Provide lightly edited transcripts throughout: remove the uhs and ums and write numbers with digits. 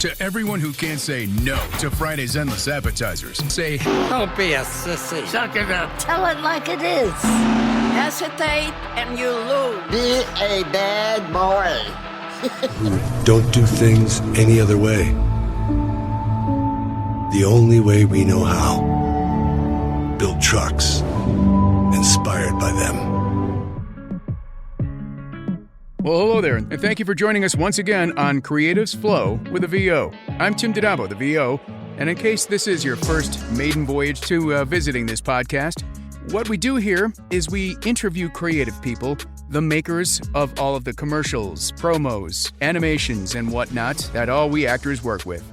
To everyone who can't say no to Friday's endless appetizers, say, Don't be a sissy. Suck it up. Tell it like it is. Hesitate and you lose. Be a bad boy. Don't do things any other way. The only way we know how. Build trucks. Inspired by them. well, hello there, and thank you for joining us once again on Creatives Flow with a VO. I'm Tim Didabo, the VO, and in case this is your first maiden voyage to visiting this podcast, what we do here is we interview creative people, the makers of all of the commercials, promos, animations, and whatnot that all we actors work with.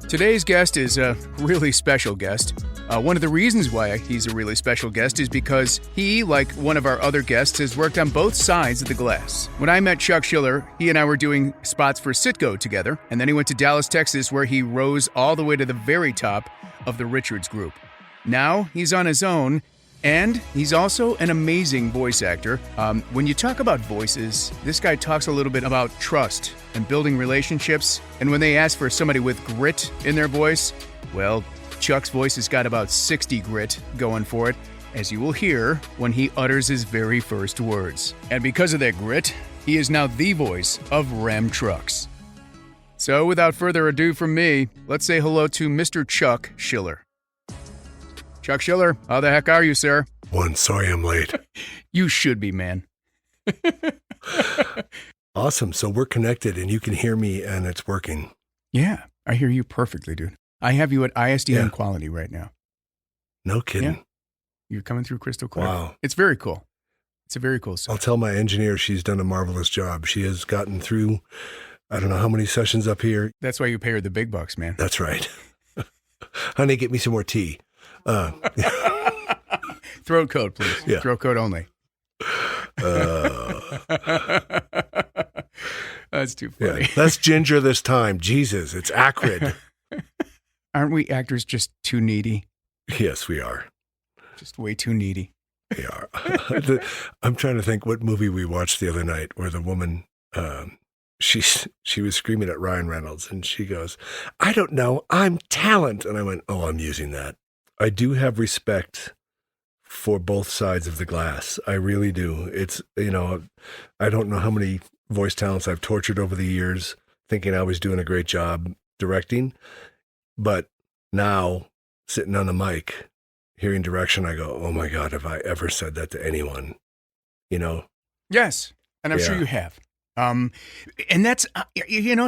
Today's guest is a really special guest. One of the reasons why he's a really special guest is because he, like one of our other guests, has worked on both sides of the glass. When I met Chuck Schiller, he and I were doing spots for Citgo together, and then he went to Dallas, Texas, where he rose all the way to the very top of the Richards Group. Now he's on his own, and he's also an amazing voice actor. When you talk about voices, this guy talks a little bit about trust and building relationships. And when they ask for somebody with grit in their voice, well, Chuck's voice has got about 60 grit going for it, as you will hear when he utters his very first words. And because of that grit, he is now the voice of Ram Trucks. So without further ado from me, let's say hello to Mr. Chuck Schiller. Chuck Schiller, how the heck are you, sir? Sorry I'm late. You should be, man. Awesome. So we're connected and you can hear me and it's working. Yeah, I hear you perfectly, dude. I have you at ISDN Yeah. quality right now. No kidding. Yeah. You're coming through crystal clear. Wow. It's very cool. It's a very cool I'll sound. tell my engineer she's done a marvelous job. She has gotten through, I don't know how many sessions up here. That's why you pay her the big bucks, man. That's right. Honey, get me some more tea. Throat coat, please. Yeah. Throat coat only. That's too funny. Yeah. Less ginger this time. Jesus, it's acrid. Aren't we actors just too needy? Yes, we are. Just way too needy. We are. I'm trying to think what movie we watched the other night where the woman, she was screaming at Ryan Reynolds and she goes, I don't know, I'm talent. And I went, oh, I'm using that. I do have respect for both sides of the glass. I really do. It's, I don't know how many voice talents I've tortured over the years thinking I was doing a great job directing. But now sitting on the mic, hearing direction, I go, oh my God, have I ever said that to anyone? Yes, and I'm sure Yeah. you have. And that's,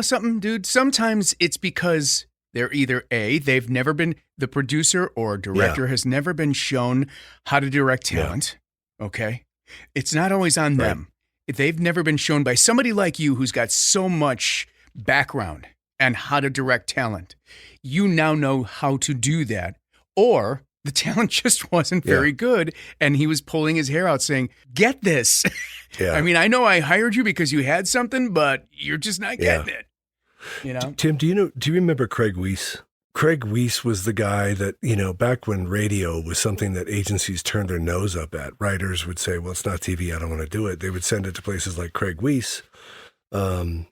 something, dude, sometimes it's because they're either they've never been, the producer or director has never been shown how to direct talent, okay? It's not always on them. They've never been shown by somebody like you who's got so much background and how to direct talent. You now know how to do that. Or the talent just wasn't very good and he was pulling his hair out saying, get this. Yeah. I mean, I know I hired you because you had something, but you're just not getting it. Tim, do you remember Craig Weiss? Craig Weiss was the guy that, back when radio was something that agencies turned their nose up at. Writers would say, well, it's not TV, I don't want to do it. They would send it to places like Craig Weiss. And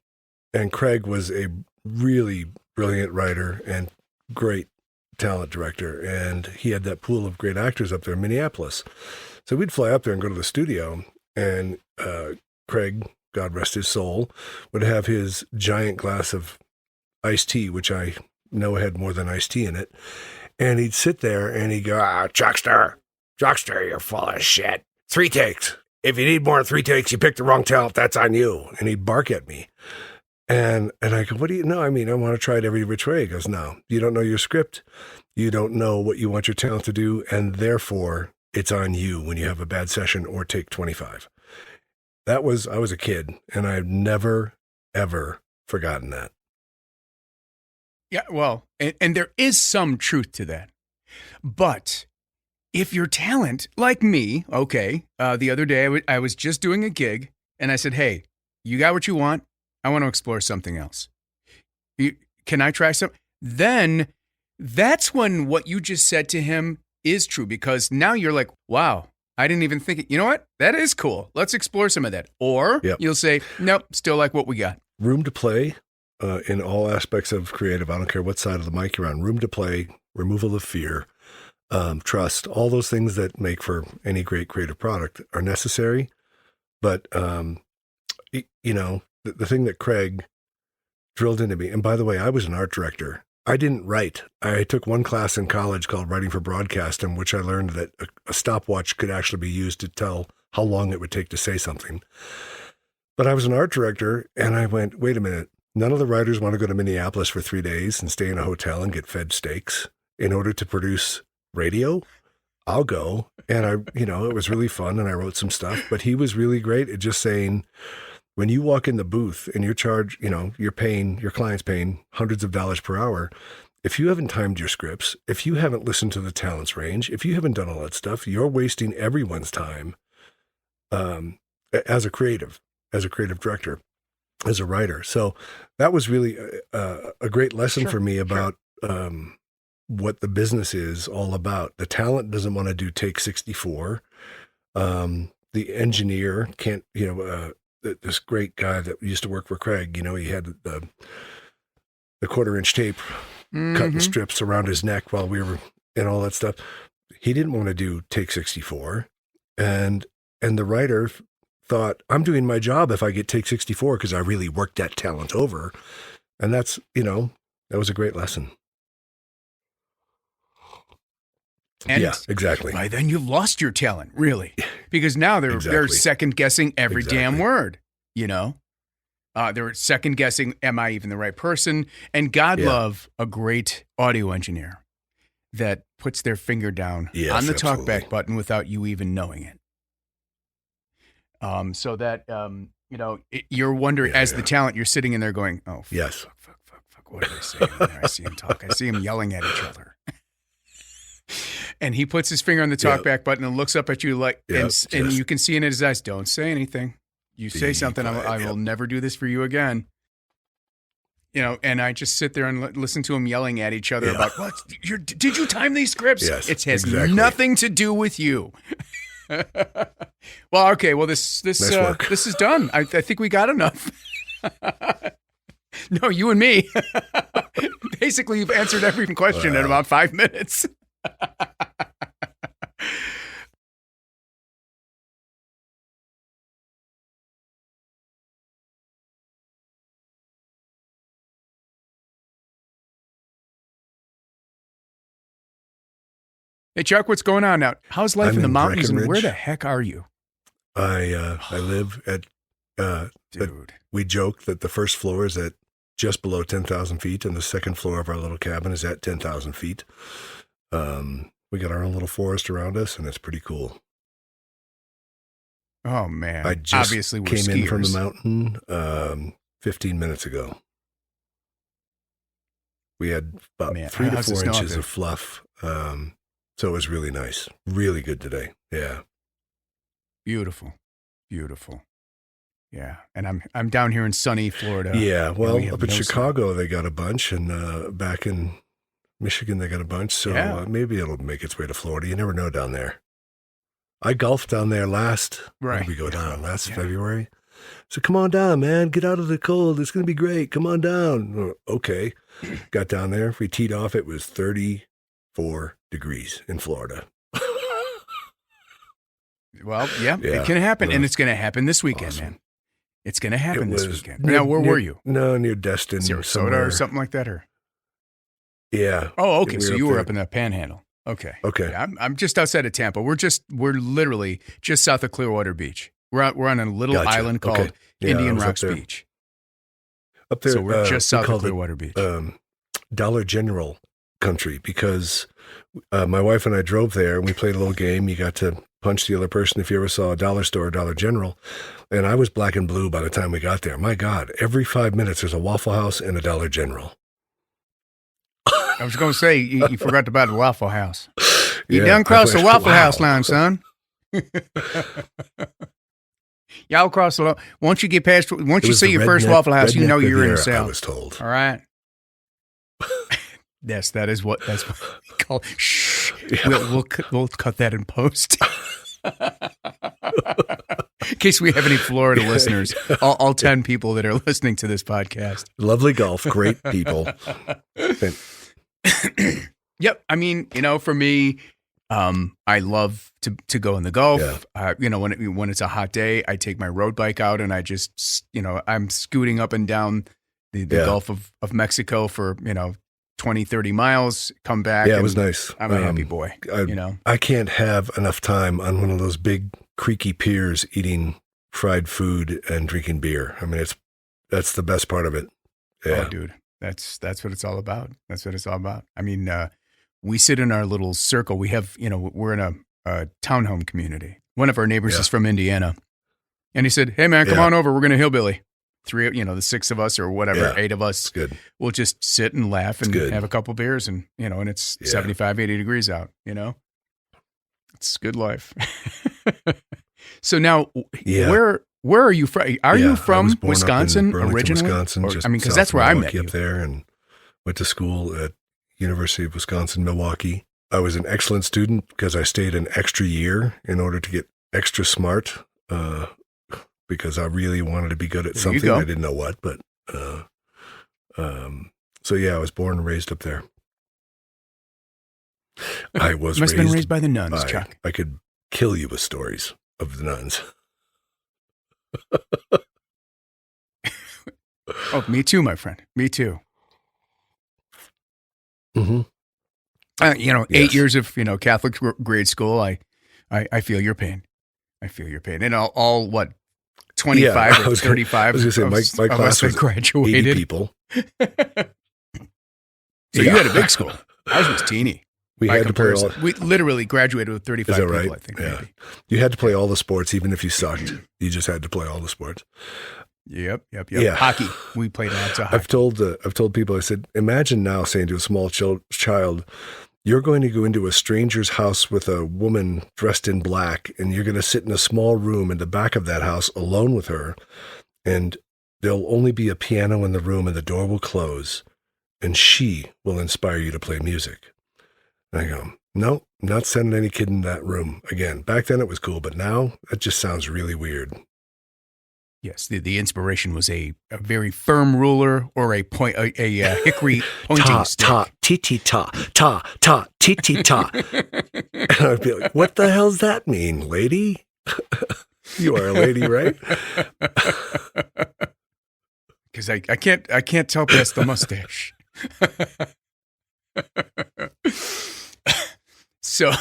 Craig was a really brilliant writer and great talent director. And he had that pool of great actors up there in Minneapolis. So we'd fly up there and go to the studio and Craig, God rest his soul, would have his giant glass of iced tea, which I know had more than iced tea in it. And he'd sit there and he'd go, Chuckster, you're full of shit. 3 takes. If you need more than 3 takes, you picked the wrong talent. That's on you. And he'd bark at me. And I go, what do you know? I mean, I want to try it every which way. He goes, no, you don't know your script. You don't know what you want your talent to do. And therefore, it's on you when you have a bad session or take 25. I was a kid, and I've never, ever forgotten that. Yeah, well, and there is some truth to that. But if your talent, like me, the other day I was just doing a gig, and I said, hey, you got what you want? I want to explore something else. Can I try some? Then that's when what you just said to him is true, because now you're like, wow, I didn't even think it. You know what? That is cool. Let's explore some of that. Or you'll say, nope, still like what we got. Room to play in all aspects of creative. I don't care what side of the mic you're on. Room to play, removal of fear, trust, all those things that make for any great creative product are necessary. But, you know, the thing that Craig drilled into me, and by the way, I was an art director. I didn't write. I took one class in college called Writing for Broadcast, in which I learned that a stopwatch could actually be used to tell how long it would take to say something. But I was an art director, and I went, wait a minute. None of the writers want to go to Minneapolis for 3 days and stay in a hotel and get fed steaks in order to produce radio. I'll go. And it was really fun, and I wrote some stuff, but he was really great at just saying, when you walk in the booth and your client's paying hundreds of dollars per hour, if you haven't timed your scripts, if you haven't listened to the talent's range, if you haven't done all that stuff, you're wasting everyone's time as a creative director, as a writer. So that was really a great lesson for me about what the business is all about. The talent doesn't want to do take 64. The engineer can't, this great guy that used to work for Craig, he had the 1/4-inch tape cutting strips around his neck while we were in all that stuff. He didn't want to do take 64. And the writer thought, I'm doing my job if I get take 64 because I really worked that talent over. And that's, that was a great lesson. And yeah, exactly. By then you've lost your talent, really, because now they're second guessing every damn word. They're second guessing, am I even the right person? And God love a great audio engineer that puts their finger down on the talkback button without you even knowing it. So that you're wondering as the talent, you're sitting in there going, oh, fuck, what are they saying in there? I see him talk. I see him yelling at each other. And he puts his finger on the talkback button and looks up at you and you can see in his eyes, don't say anything. You say something, I will never do this for you again. And I just sit there and listen to them yelling at each other about, did you time these scripts? Yes, it has nothing to do with you. Well, okay. Well, this is done. I think we got enough. No, you and me. Basically, you've answered every question in about 5 minutes. Hey, Chuck, what's going on now? How's life in the mountains, and where the heck are you? I live at, dude. We joke that the first floor is at just below 10,000 feet, and the second floor of our little cabin is at 10,000 feet. We got our own little forest around us, and it's pretty cool. Oh, man. I just obviously came in from the mountain 15 minutes ago. We had about 3 to 4 inches of fluff. So it was really nice. Really good today. Yeah. Beautiful. Yeah. And I'm down here in sunny Florida. Yeah. Well, up in Chicago, they got a bunch, and back in Michigan, they got a bunch. So maybe it'll make its way to Florida. You never know down there. I golfed down there last February. So come on down, man. Get out of the cold. It's going to be great. Come on down. Okay. Got down there. We teed off. It was 34 degrees in Florida. Well, it can happen. And it's going to happen this weekend, man. It's going to happen this weekend. Now, where were you? No, near Destin. Sarasota or something like that? Or yeah. Oh, okay. So you were up in the Panhandle. Okay. Yeah, I'm just outside of Tampa. We're literally just south of Clearwater Beach. We're on a little island called Indian Rocks Beach. Up there, so we're just south of Clearwater Beach. Dollar General country, because my wife and I drove there and we played a little game. You got to punch the other person if you ever saw a dollar store or Dollar General. And I was black and blue by the time we got there. My God, every 5 minutes there's a Waffle House and a Dollar General. I was going to say, you forgot about the Waffle House. You done crossed the Waffle House line, son. Y'all cross the line. Once you see your first Waffle House, you know you're in the South. I was told. All right. Yes, that's what we call. Shh. Yeah. We'll cut that in post. In case we have any Florida listeners, all 10 people that are listening to this podcast. Lovely golf, great people. Yep. I mean, for me, I love to go in the Gulf. Yeah. When it's a hot day, I take my road bike out and I just, I'm scooting up and down the Gulf of Mexico for, 20, 30 miles, come back. Yeah, it was nice. I'm a happy boy, I can't have enough time on one of those big creaky piers eating fried food and drinking beer. I mean, that's the best part of it. Yeah. Oh, dude, that's what it's all about. That's what it's all about. I mean, we sit in our little circle. We have, we're in a townhome community. One of our neighbors is from Indiana. And he said, hey, man, come on over. We're going to hillbilly. 3, the 6 of us or whatever, 8 of us. Good. We'll just sit and laugh and have a couple beers and, and it's 75, 80 degrees out, It's good life. So now, where are you from? Are you from Wisconsin originally? Wisconsin, because that's where I met you. Up there, and went to school at University of Wisconsin, Milwaukee. I was an excellent student because I stayed an extra year in order to get extra smart, because I really wanted to be good at something. I didn't know what, but so I was born and raised up there. I was must have been raised by the nuns, Chuck. I could kill you with stories of the nuns. Oh, me too, my friend. Me too. Mm-hmm. 8 years of Catholic grade school. I feel your pain. I feel your pain. And all what 25 or 35. I was going to say my class was graduated 80 people. So you had a big school. Ours was teeny. We had to play all. We literally graduated with 35 Is that right? people, I think. Yeah. Maybe. You had to play all the sports, even if you sucked. You just had to play all the sports. Yep. Yeah. Hockey. We played lots of hockey. I've told people, I said, imagine now saying to a small child, you're going to go into a stranger's house with a woman dressed in black, and you're going to sit in a small room in the back of that house alone with her, and there'll only be a piano in the room, and the door will close, and she will inspire you to play music. And I go, no, not sending any kid in that room again. Back then it was cool, but now that just sounds really weird. Yes, the inspiration was a very firm ruler or a hickory pointing stick. Ta, ti-ti-ta. And I'd be like, what the hell's that mean, lady? You are a lady, right? Because I can't tell past the mustache. So,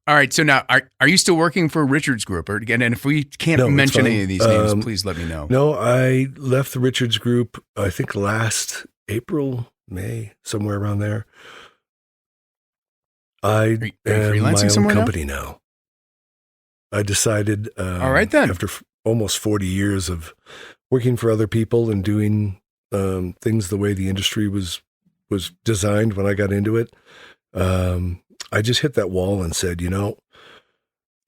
all right. So now, are you still working for Richards Group? Or again, and if we can't mention any of these names, please let me know. No, I left the Richards Group, I think last April, May, somewhere around there. I am freelancing my own company now. I decided, all right then, after almost 40 years of working for other people and doing things the way the industry was designed when I got into it, I just hit that wall and said,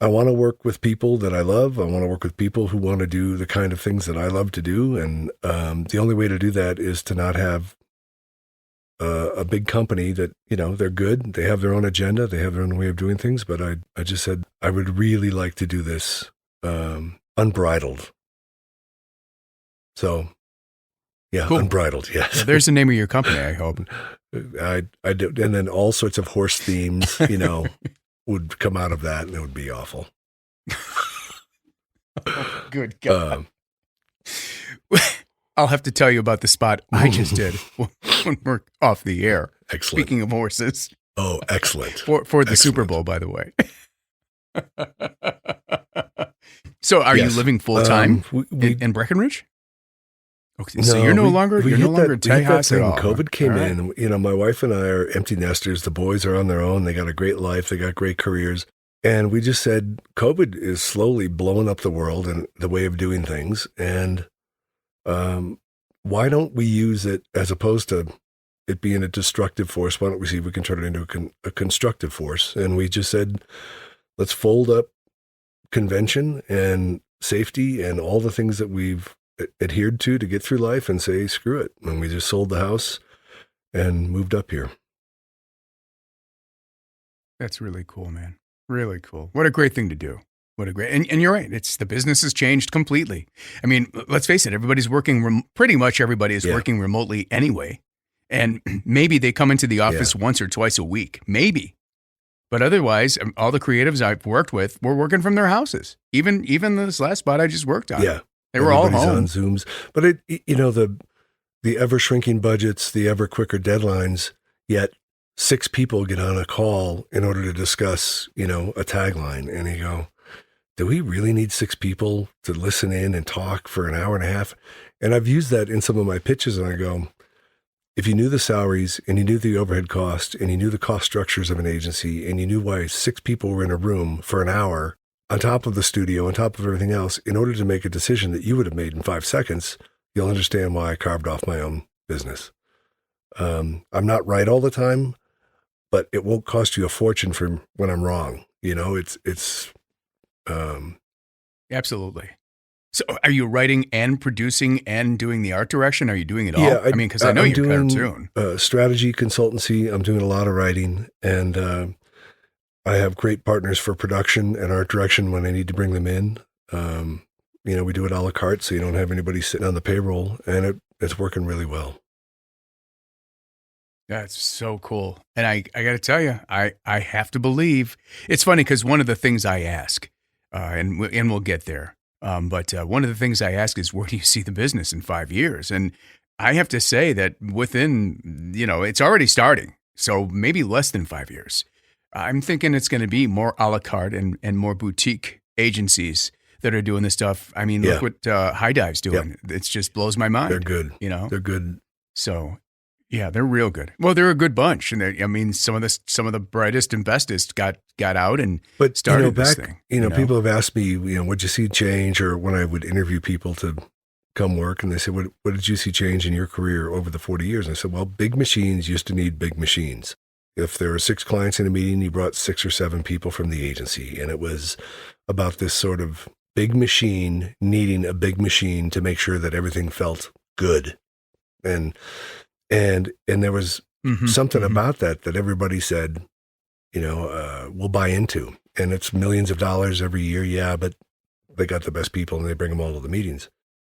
I want to work with people that I love. I want to work with people who want to do the kind of things that I love to do. And the only way to do that is to not have a big company that, they're good. They have their own agenda. They have their own way of doing things. But I just said, I would really like to do this unbridled. So, yeah, cool. Unbridled, yes. Well, there's the name of your company, I hope. I do, and then all sorts of horse themes, would come out of that, and it would be awful. Oh, good God. I'll have to tell you about the spot I just did when we're off the air. Excellent. Speaking of horses. Oh, excellent. For the Super Bowl, by the way. So are you living full time in Breckenridge? Okay, so you're no longer in Tejas at all. COVID came in, and my wife and I are empty nesters. The boys are on their own. They got a great life. They got great careers. And we just said, COVID is slowly blowing up the world and the way of doing things. And why don't we use it as opposed to it being a destructive force? Why don't we see if we can turn it into a constructive force? And we just said, let's fold up convention and safety and all the things that we've adhered to get through life and say, screw it. And we just sold the house and moved up here. That's really cool, man. Really cool. What a great thing to do. What a great, and you're right. The business has changed completely. I mean, let's face it, everybody's working, pretty much everybody is working remotely anyway. And maybe they come into the office once or twice a week, maybe. But otherwise, all the creatives I've worked with were working from their houses. Even this last spot I just worked on. Yeah. They were all home. On Zooms. But the ever shrinking budgets, the ever quicker deadlines, yet 6 people get on a call in order to discuss, a tagline. And you go, do we really need 6 people to listen in and talk for an hour and a half? And I've used that in some of my pitches, and I go, if you knew the salaries and you knew the overhead cost and you knew the cost structures of an agency and you knew why 6 people were in a room for an hour on top of the studio, on top of everything else, in order to make a decision that you would have made in 5 seconds, you'll understand why I carved off my own business. I'm not right all the time, but it won't cost you a fortune for when I'm wrong. Absolutely. So are you writing and producing and doing the art direction? Are you doing it all? Yeah, I mean, because I know you're cartoon. Strategy consultancy. I'm doing a lot of writing, and I have great partners for production and art direction when I need to bring them in. We do it a la carte, so you don't have anybody sitting on the payroll, and it's working really well. That's so cool. And I got to tell you, I have to believe. It's funny because one of the things I ask, and we'll get there, but one of the things I ask is, where do you see the business in 5 years? And I have to say that within, it's already starting. So maybe less than 5 years. I'm thinking it's going to be more a la carte and more boutique agencies that are doing this stuff. I mean, look what High Dive's doing. It just blows my mind. They're good. They're good. So, yeah, they're real good. Well, they're a good bunch, and some of the brightest and bestest got out and started this thing. People have asked me, what'd you see change, or when I would interview people to come work, and they said, what did you see change in your career over the 40 years? And I said, well, big machines used to need big machines. If there were 6 clients in a meeting, you brought 6 or 7 people from the agency, and it was about this sort of big machine needing a big machine to make sure that everything felt good. And there was something about that everybody said, we'll buy into. And it's millions of dollars every year. Yeah, but they got the best people and they bring them all to the meetings.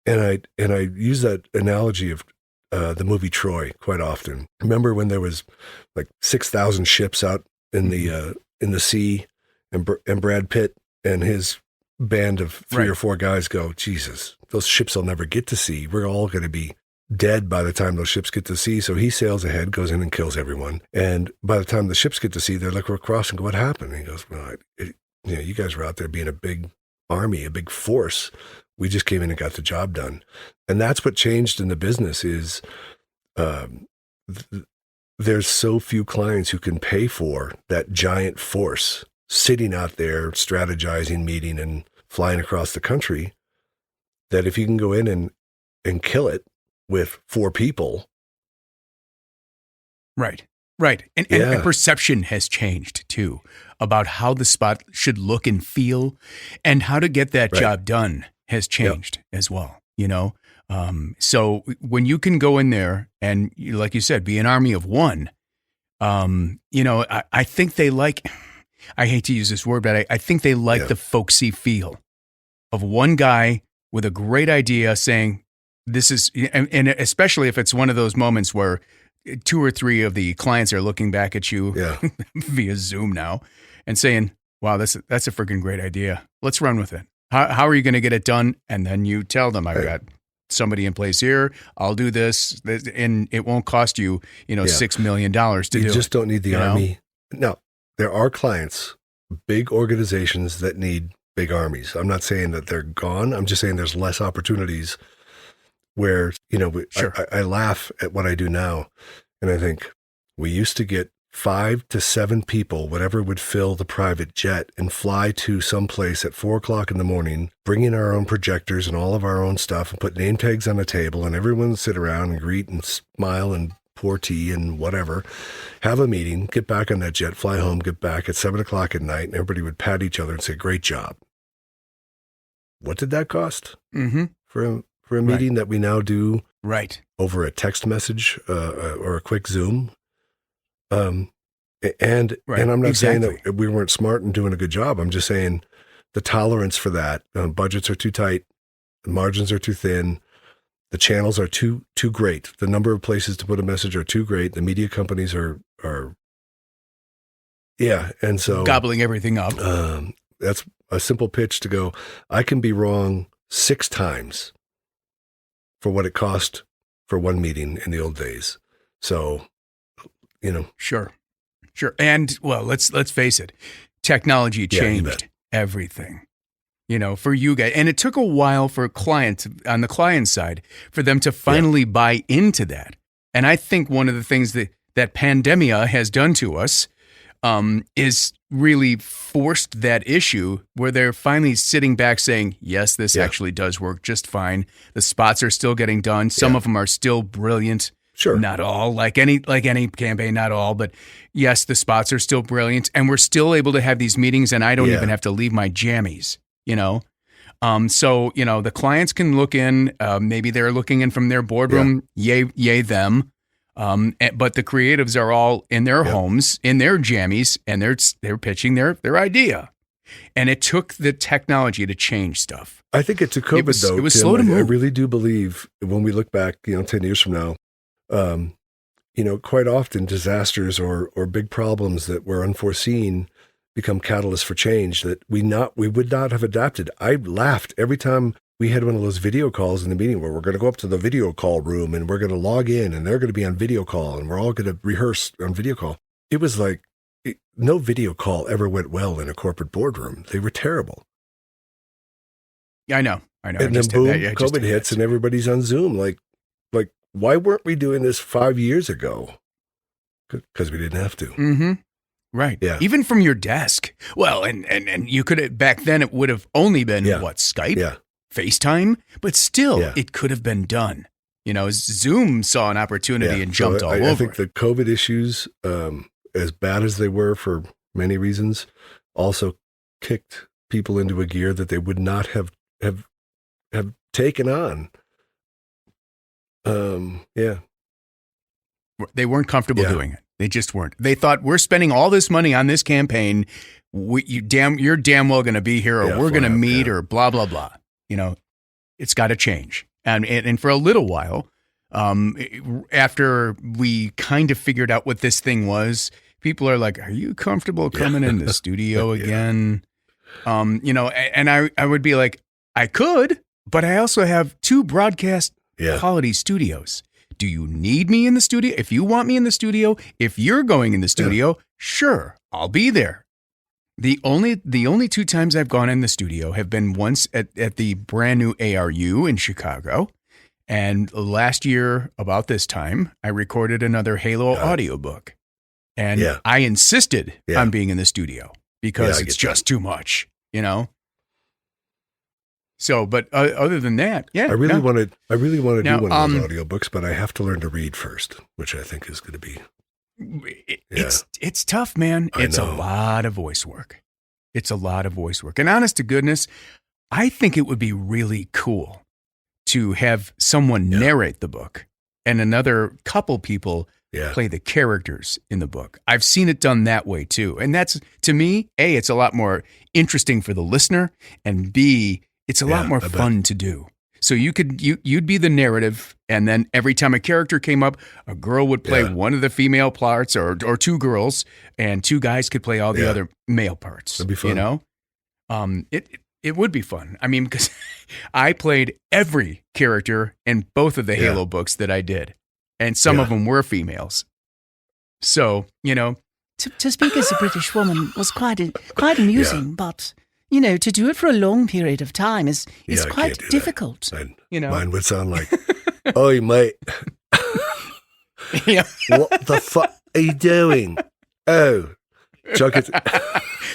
And I use that analogy of the movie Troy quite often. Remember when there was like 6,000 ships out in the sea, and Brad Pitt and his band of 3 or 4 guys go, Jesus, those ships will never get to sea. We're all going to be dead by the time those ships get to sea. So he sails ahead, goes in and kills everyone. And by the time the ships get to sea, they look across and go, what happened? And he goes, well, you guys were out there being a big army, a big force. We just came in and got the job done. And that's what changed in the business is there's so few clients who can pay for that giant force sitting out there strategizing, meeting, and flying across the country, that if you can go in and kill it with 4 people. Right. And perception has changed too about how the spot should look and feel, and how to get that job done has changed as well, So when you can go in there and, like you said, be an army of one, I think they like, I hate to use this word, but I think they like the folksy feel of one guy with a great idea saying, this is, and especially if it's one of those moments where 2 or 3 of the clients are looking back at you via Zoom now and saying, wow, that's a freaking great idea. Let's run with it. How are you going to get it done? And then you tell them, I've got somebody in place here. I'll do this, and it won't cost you, $6 million to do it. You just don't need the army. No, there are clients, big organizations that need big armies. I'm not saying that they're gone. I'm just saying there's less opportunities where, I laugh at what I do now. And I think we used to get 5 to 7 people, whatever would fill the private jet, and fly to some place at 4:00 in the morning, bring in our own projectors and all of our own stuff, and put name tags on the table, and everyone would sit around and greet and smile and pour tea and whatever, have a meeting, get back on that jet, fly home, get back at 7:00 at night, and everybody would pat each other and say, great job. What did that cost? For a meeting that we now do over a text message or a quick Zoom? And I'm not saying that we weren't smart and doing a good job. I'm just saying the tolerance for that. Budgets are too tight. The margins are too thin. The channels are too great. The number of places to put a message are too great. The media companies are and so gobbling everything up. That's a simple pitch to go, I can be wrong 6 times for what it cost for one meeting in the old days. So, Sure. And well, let's face it. Technology changed everything, for you guys. And it took a while for clients on the client side for them to finally buy into that. And I think one of the things that pandemia has done to us is really forced that issue where they're finally sitting back saying, yes, this actually does work just fine. The spots are still getting done. Some of them are still brilliant. Sure. Not all, like any campaign, not all, but yes, the spots are still brilliant, and we're still able to have these meetings, and I don't even have to leave my jammies, So, the clients can look in, maybe they're looking in from their boardroom, yay them. But the creatives are all in their homes, in their jammies, and they're pitching their idea. And it took the technology to change stuff. I think it took COVID, though. It was Tim, slow to move. I really do believe when we look back, 10 years from now, quite often disasters or big problems that were unforeseen become catalysts for change that we would not have adapted. I laughed every time we had one of those video calls in the meeting where we're going to go up to the video call room and we're going to log in and they're going to be on video call and we're all going to rehearse on video call. It was like no video call ever went well in a corporate boardroom. They were terrible. Yeah, I know. And then boom, COVID hits and everybody's on Zoom. Like, why weren't we doing this 5 years ago? Because we didn't have to. Mm-hmm. Right. Yeah. Even from your desk. Well, and you could back then it would have only been Skype? Yeah. FaceTime, but still, it could have been done. Zoom saw an opportunity and jumped all over. I think the COVID issues, as bad as they were for many reasons, also kicked people into a gear that they would not have taken on. They weren't comfortable doing it. They just weren't. They thought, we're spending all this money on this campaign. You're damn well going to be here, or we're going to meet, or blah blah blah. It's got to change. And for a little while, after we kind of figured out what this thing was, people are like, are you comfortable coming in the studio again? And I would be like, I could, but I also have 2 broadcast quality studios. Do you need me in the studio? If you want me in the studio, if you're going in the studio, sure, I'll be there. The only 2 times I've gone in the studio have been once at the brand new ARU in Chicago. And last year, about this time, I recorded another Halo audiobook. And I insisted on being in the studio because it's just too much, So, but other than that, I really want to do one of those audiobooks, but I have to learn to read first, which I think is going to be. It's tough, man. It's a lot of voice work. And honest to goodness, I think it would be really cool to have someone narrate the book and another couple people play the characters in the book. I've seen it done that way too. And that's, to me, A, it's a lot more interesting for the listener, and B, it's a lot more fun to do. So you'd be the narrative, and then every time a character came up, a girl would play one of the female parts, or 2 girls, and 2 guys could play all the other male parts. That'd be fun. It would be fun. I mean, because I played every character in both of the Halo books that I did, and some of them were females. So, To speak as a British woman was quite amusing, but to do it for a long period of time is quite difficult. Mine would sound like, "Oi, mate, what the fuck are you doing? Oh, chuck it."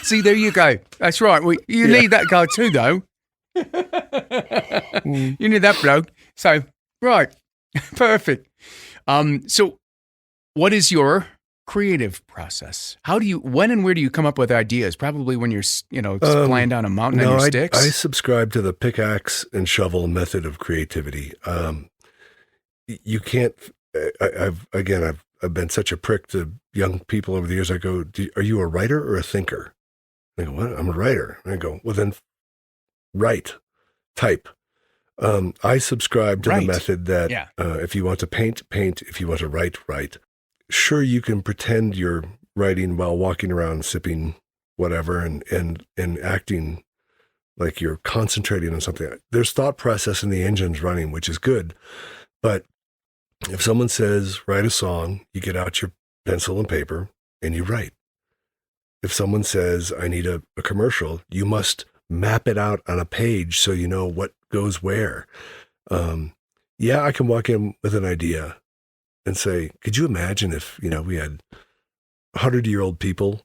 See, there you go. That's right. You need that guy too, though. You need that bloke. So, right, perfect. So, what is your creative process? When and where do you come up with ideas? Probably when you're, flying down a mountain on your sticks? I subscribe to the pickaxe and shovel method of creativity. You can't, I've been such a prick to young people over the years. I go, are you a writer or a thinker? They go, what? I'm a writer. And I go, well, then write, type. I subscribe to the method that if you want to paint, paint. If you want to write, write. Sure, you can pretend you're writing while walking around sipping whatever and acting like you're concentrating on something. There's thought process in the engine's running, which is good. But if someone says, write a song, you get out your pencil and paper and you write. If someone says, I need a commercial, you must map it out on a page so you know what goes where. I can walk in with an idea and say, could you imagine if, we had 100-year-old people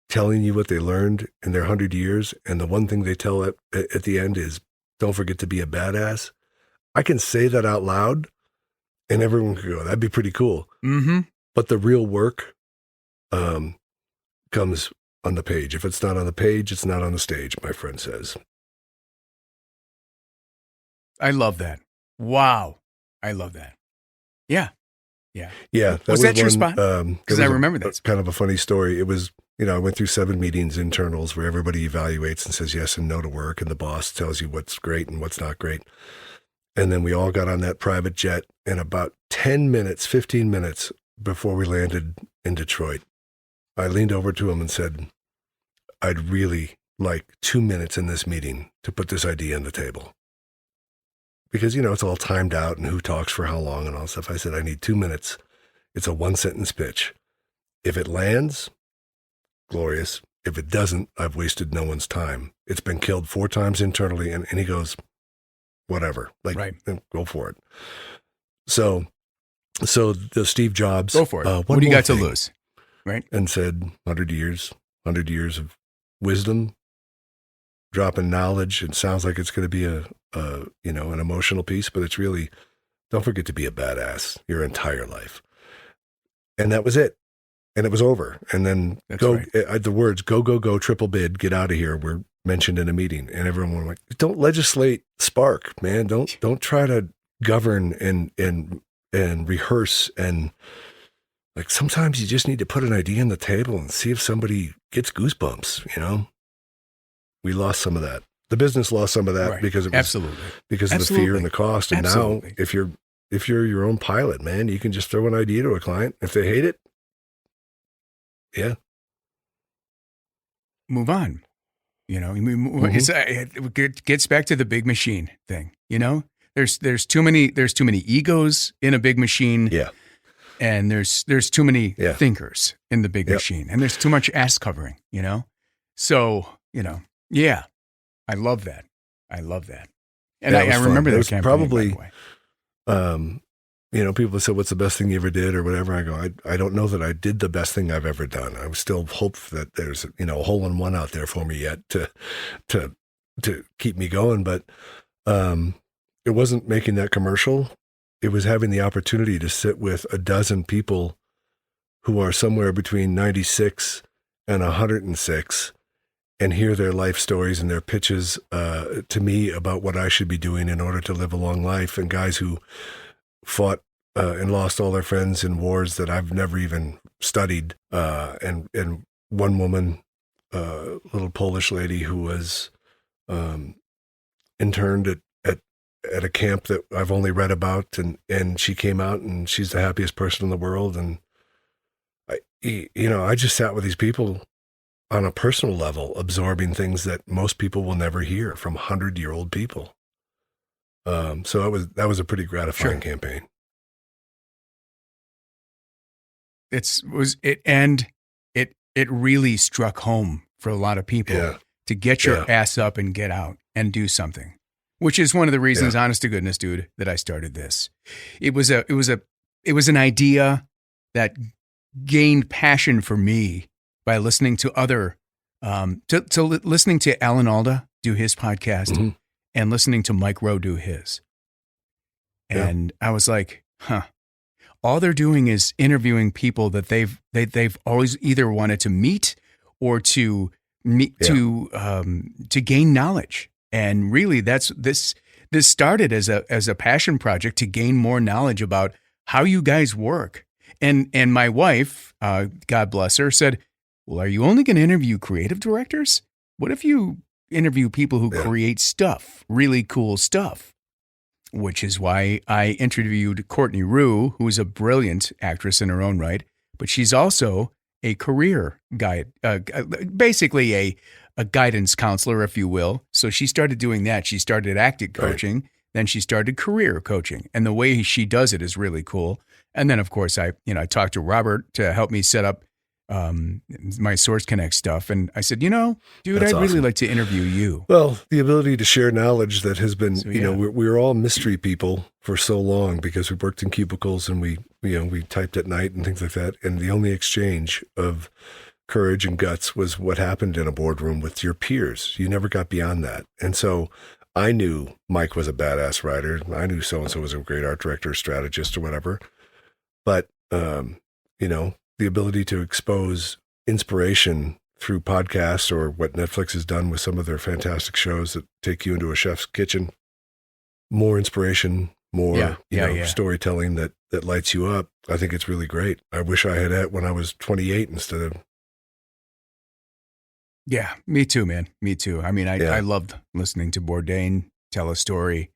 telling you what they learned in their 100 years, and the one thing they tell at the end is, don't forget to be a badass. I can say that out loud, and everyone could go, that'd be pretty cool. Mm-hmm. But the real work comes on the page. If it's not on the page, it's not on the stage, my friend says. I love that. Wow. I love that. Yeah. Yeah. Yeah. Was that your spot? Because I remember that. Kind of a funny story. It was, I went through 7 meetings, internals, where everybody evaluates and says yes and no to work, and the boss tells you what's great and what's not great. And then we all got on that private jet, and about 15 minutes before we landed in Detroit, I leaned over to him and said, I'd really like 2 minutes in this meeting to put this idea on the table. Because, it's all timed out and who talks for how long and all stuff. I said, I need 2 minutes. It's a 1-sentence pitch. If it lands, glorious. If it doesn't, I've wasted no one's time. It's been killed 4 times internally. And he goes, whatever, go for it. So the Steve Jobs, go for it. What do you got to lose? Right. And said 100 years of wisdom, dropping knowledge. It sounds like it's going to be an emotional piece, but it's really, don't forget to be a badass your entire life. And that was it. And it was over. And then the words, go, triple bid, get out of here, were mentioned in a meeting. And everyone was like, don't legislate spark, man. Don't try to govern and rehearse. And like, sometimes you just need to put an idea on the table and see if somebody gets goosebumps, We lost some of that. The business lost some of that because it was because of the fear and the cost. And now if you're your own pilot, man, you can just throw an idea to a client. If they hate it, move on. It gets back to the big machine thing. There's too many egos in a big machine. Yeah. And there's too many thinkers in the big machine, and there's too much ass covering, So, yeah, I love that. And I remember that campaign, probably, by the way. People say, what's the best thing you ever did or whatever? I go, I don't know that I did the best thing I've ever done. I still hope that there's, a hole in one out there for me yet to keep me going. But it wasn't making that commercial. It was having the opportunity to sit with a dozen people who are somewhere between 96 and 106 and hear their life stories and their pitches to me about what I should be doing in order to live a long life, and guys who fought and lost all their friends in wars that I've never even studied. And one woman, little Polish lady who was interned at a camp that I've only read about, and she came out and she's the happiest person in the world. And I just sat with these people on a personal level, absorbing things that most people will never hear from 100-year-old people. So that was a pretty gratifying campaign. It really struck home for a lot of people to get your ass up and get out and do something. Which is one of the reasons, honest to goodness, dude, that I started this. It was an idea that gained passion for me by listening to listening to Alan Alda do his podcast and listening to Mike Rowe do his. And I was like, all they're doing is interviewing people that they've always either wanted to meet or to gain knowledge. And really, this started as a passion project to gain more knowledge about how you guys work. And my wife, God bless her, said, "Well, are you only going to interview creative directors? What if you interview people who create stuff, really cool stuff, which is why I interviewed Courtney Rue, who is a brilliant actress in her own right, but she's also a career guide, basically a guidance counselor, if you will. So she started doing that. She started acting coaching, then she started career coaching, and the way she does it is really cool. And then, of course, I talked to Robert to help me set up my Source Connect stuff. And I said, dude, That's I'd really awesome. like to interview you. Well, the ability to share knowledge that has been, So, we were all mystery people for so long because we worked in cubicles and we typed at night and things like that. And the only exchange of courage and guts was what happened in a boardroom with your peers. You never got beyond that. And so I knew Mike was a badass writer. I knew so-and-so was a great art director, strategist or whatever. But, the ability to expose inspiration through podcasts or what Netflix has done with some of their fantastic shows that take you into a chef's kitchen, more inspiration, more storytelling that lights you up. I think it's really great. I wish I had it when I was 28 instead of. Yeah, me too, man. Me too. I mean, I loved listening to Bourdain tell a story.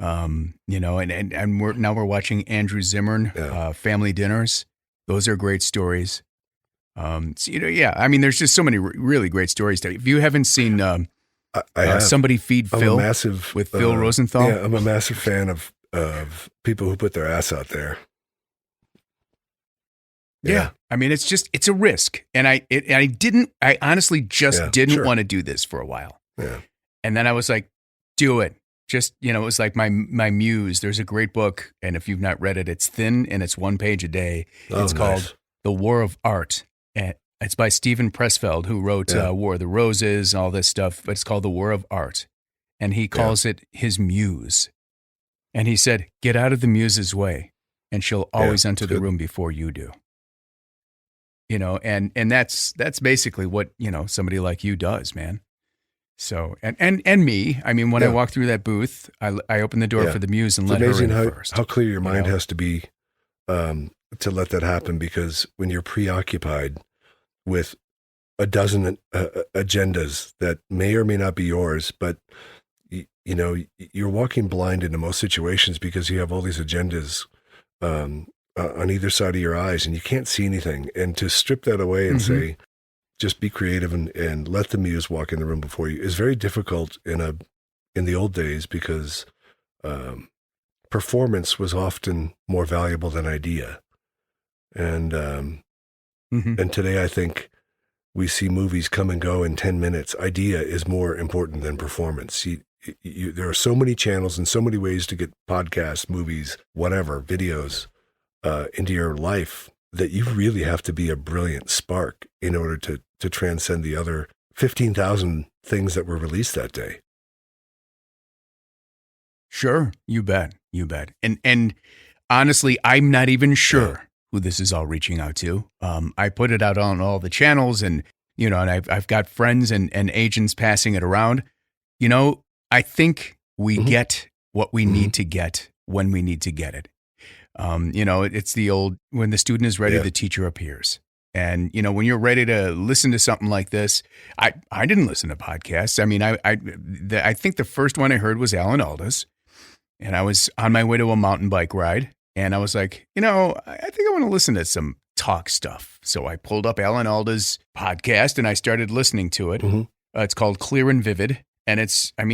And we're watching Andrew Zimmern, Family Dinners. Those are great stories. I mean, there's just so many really great stories. If you haven't seen Somebody Feed Phil with Phil Rosenthal. Yeah, I'm a massive fan of people who put their ass out there. Yeah. I mean, it's a risk. And I honestly just didn't want to do this for a while. Yeah. And then I was like, do it. Just, it was like my muse. There's a great book, and if you've not read it, it's thin and it's 1 page a day. It's called The War of Art. And it's by Stephen Pressfield, who wrote War of the Roses and all this stuff, but it's called The War of Art. And he calls it his muse. And he said, get out of the muse's way, and she'll always enter the room before you do. And that's basically what, somebody like you does, man. So, and me, I mean, when I walk through that booth, I open the door for the muse and let her in first. How clear your mind has to be to let that happen, because when you're preoccupied with a dozen agendas that may or may not be yours, but you're walking blind into most situations because you have all these agendas on either side of your eyes and you can't see anything. And to strip that away and say, just be creative and let the muse walk in the room before you is very difficult in the old days, because performance was often more valuable than idea. And and today I think we see movies come and go in 10 minutes. Idea is more important than performance. There are so many channels and so many ways to get podcasts, movies, whatever, videos into your life that you really have to be a brilliant spark in order to transcend the other 15,000 things that were released that day. Sure, you bet. And honestly, I'm not even sure who this is all reaching out to. I put it out on all the channels, and and I've got friends and agents passing it around. I think we get what we need to get when we need to get it. It's the old, when the student is ready, the teacher appears. And, when you're ready to listen to something like this, I didn't listen to podcasts. I mean, I think the first one I heard was Alan Alda's, and I was on my way to a mountain bike ride, and I was like, I think I want to listen to some talk stuff. So I pulled up Alan Alda's podcast and I started listening to it. It's called Clear and Vivid. And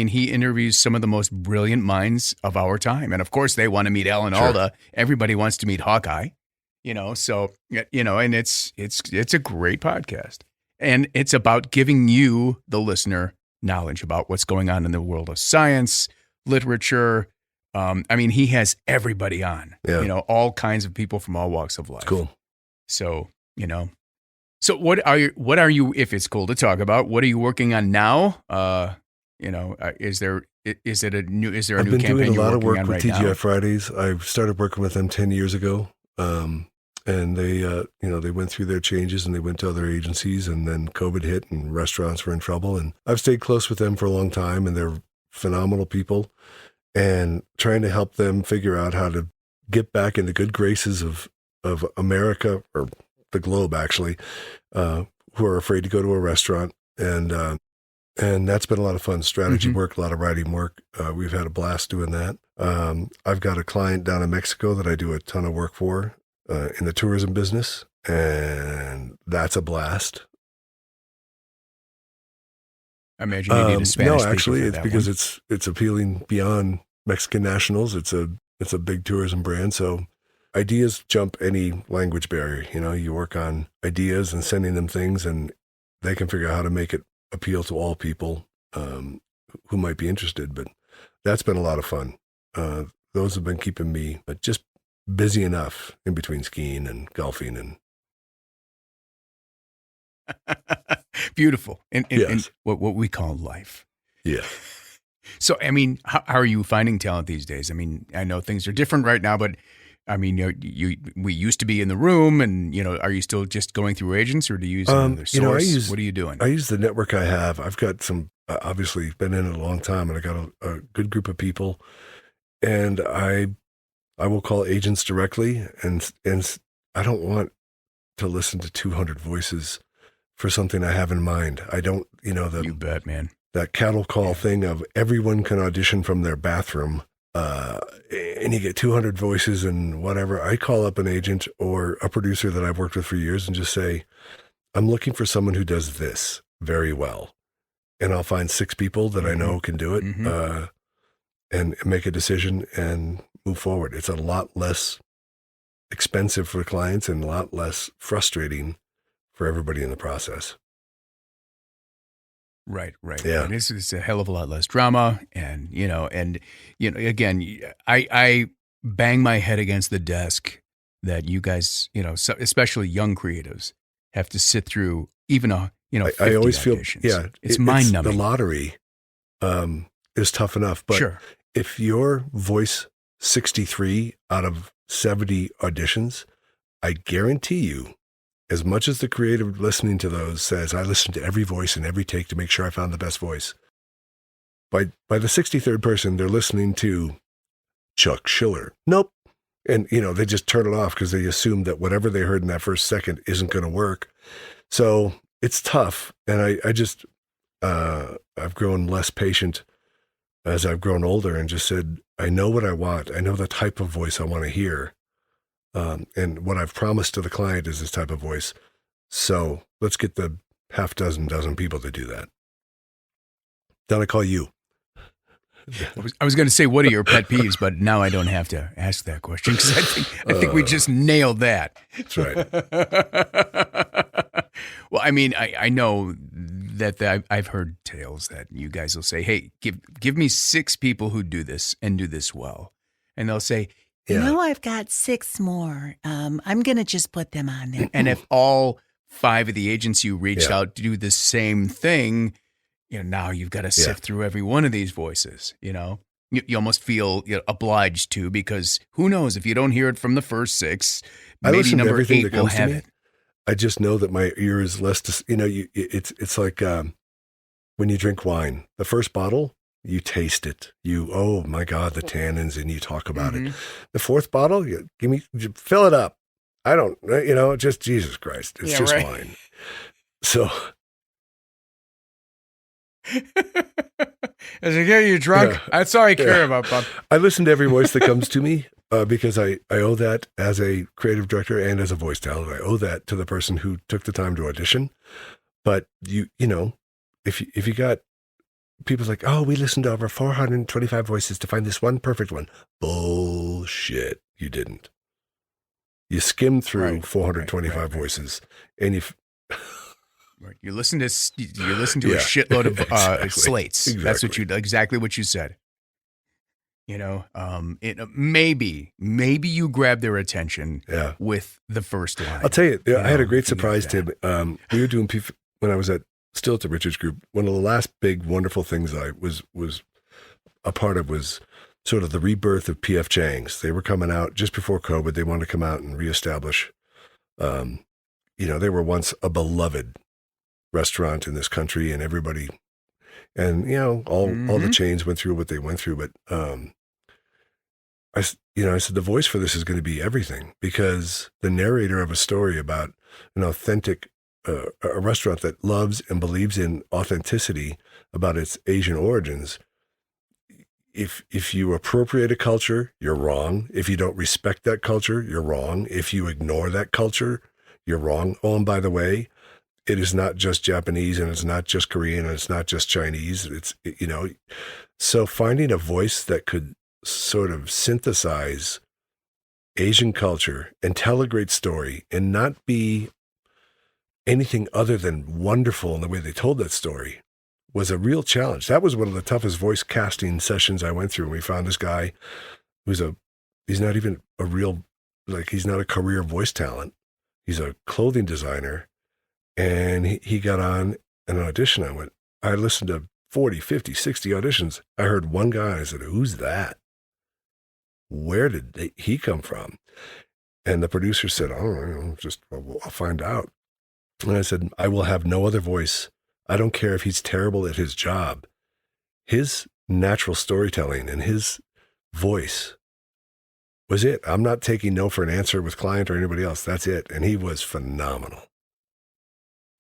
he interviews some of the most brilliant minds of our time. And of course they want to meet Alan Alda. Everybody wants to meet Hawkeye, so, and it's a great podcast, and it's about giving you, the listener, knowledge about what's going on in the world of science, literature. He has everybody on, all kinds of people from all walks of life. Cool. So, so what are you, if it's cool to talk about, what are you working on now? Is there a new campaign you're working on right now? I've been doing a lot of work with TGI Fridays. I started working with them 10 years ago. And they went through their changes and they went to other agencies, and then COVID hit and restaurants were in trouble. And I've stayed close with them for a long time, and they're phenomenal people, and trying to help them figure out how to get back in the good graces of America, or the globe actually, who are afraid to go to a restaurant. And And that's been a lot of fun. Strategy work, a lot of writing work. We've had a blast doing that. I've got a client down in Mexico that I do a ton of work for in the tourism business, and that's a blast. I imagine you need a Spanish no, speaker actually, for it's that because one. it's appealing beyond Mexican nationals. It's a big tourism brand, so ideas jump any language barrier. You know, you work on ideas and sending them things, and they can figure out how to make it appeal to all people who might be interested. But that's been a lot of fun. Those have been keeping me just busy enough in between skiing and golfing and beautiful. And Yes. what we call life. yeah. So, I mean, how are you finding talent these days? I mean, I know things are different right now, but I mean, we used to be in the room, and are you still just going through agents, or do you use another source? What are you doing? I use the network I have. I've got some, obviously been in it a long time, and I got a good group of people, and I will call agents directly, and I don't want to listen to 200 voices for something I have in mind. I don't, You bet, man. that cattle call thing of everyone can audition from their bathroom, and you get 200 voices and whatever. I call up an agent or a producer that I've worked with for years and just say, I'm looking for someone who does this very well. And I'll find 6 people that I know can do it, and make a decision and move forward. It's a lot less expensive for clients and a lot less frustrating for everybody in the process. Right. Yeah. And it's a hell of a lot less drama, and again, I bang my head against the desk that you guys, especially young creatives, have to sit through even a 50 I always feel, auditions. It's mind numbing. The lottery is tough enough, but Sure. if your voice 63 out of 70 auditions, I guarantee you, as much as the creative listening to those says, I listened to every voice and every take to make sure I found the best voice. By the 63rd person, they're listening to Chuck Schiller. Nope. And, they just turn it off because they assume that whatever they heard in that first second isn't going to work. So it's tough. And I just, I've grown less patient as I've grown older and just said, I know what I want. I know the type of voice I want to hear. And what I've promised to the client is this type of voice. So let's get the dozen people to do that. Then I call you. I was going to say, what are your pet peeves? But now I don't have to ask that question because I think we just nailed that. That's right. Well, I mean, I know that I've heard tales that you guys will say, hey, give me 6 people who do this and do this well. And they'll say, I've got 6 more. I'm going to just put them on there. And if all 5 of the agents you reached out to do the same thing, now you've got to sift through every one of these voices, You almost feel obliged to, because who knows, if you don't hear it from the first 6, maybe number 8 will have it. I just know that my ear is less, it's like when you drink wine, the first bottle, you taste it. Oh my God, the tannins, and you talk about it. The 4th bottle, fill it up. I don't, just Jesus Christ. It's just wine. So. As I get you drunk, that's all I care about, Bob. I listen to every voice that comes to me because I owe that as a creative director and as a voice talent. I owe that to the person who took the time to audition. But if you got people like, oh, we listened to over 425 voices to find this one perfect one. Bullshit. You didn't. You skimmed through 425 voices, and you listen to a shitload of slates. Exactly. That's exactly what you said. Maybe you grab their attention with the first line. I'll tell you, I had a great surprise, Tim. We were doing when I was still at the Richards Group. One of the last big, wonderful things I was a part of was sort of the rebirth of Pf Changs. They were coming out just before COVID. They wanted to come out and reestablish. They were once a beloved restaurant in this country, and everybody, and all the chains went through what they went through. But I said the voice for this is going to be everything, because the narrator of a story about an authentic a restaurant that loves and believes in authenticity about its Asian origins, if you appropriate a culture, you're wrong. If you don't respect that culture, you're wrong. If you ignore that culture, you're wrong. Oh, and by the way, it is not just Japanese, and it's not just Korean, and it's not just Chinese. It's, so finding a voice that could sort of synthesize Asian culture and tell a great story and not be anything other than wonderful in the way they told that story was a real challenge. That was one of the toughest voice casting sessions I went through. We found this guy he's not even a real, he's not a career voice talent. He's a clothing designer. And he got on an audition. I listened to 40, 50, 60 auditions. I heard one guy and I said, who's that? Where did he come from? And the producer said, oh, I'll find out. And I said, I will have no other voice. I don't care if he's terrible at his job. His natural storytelling and his voice was it. I'm not taking no for an answer with client or anybody else. That's it. And he was phenomenal.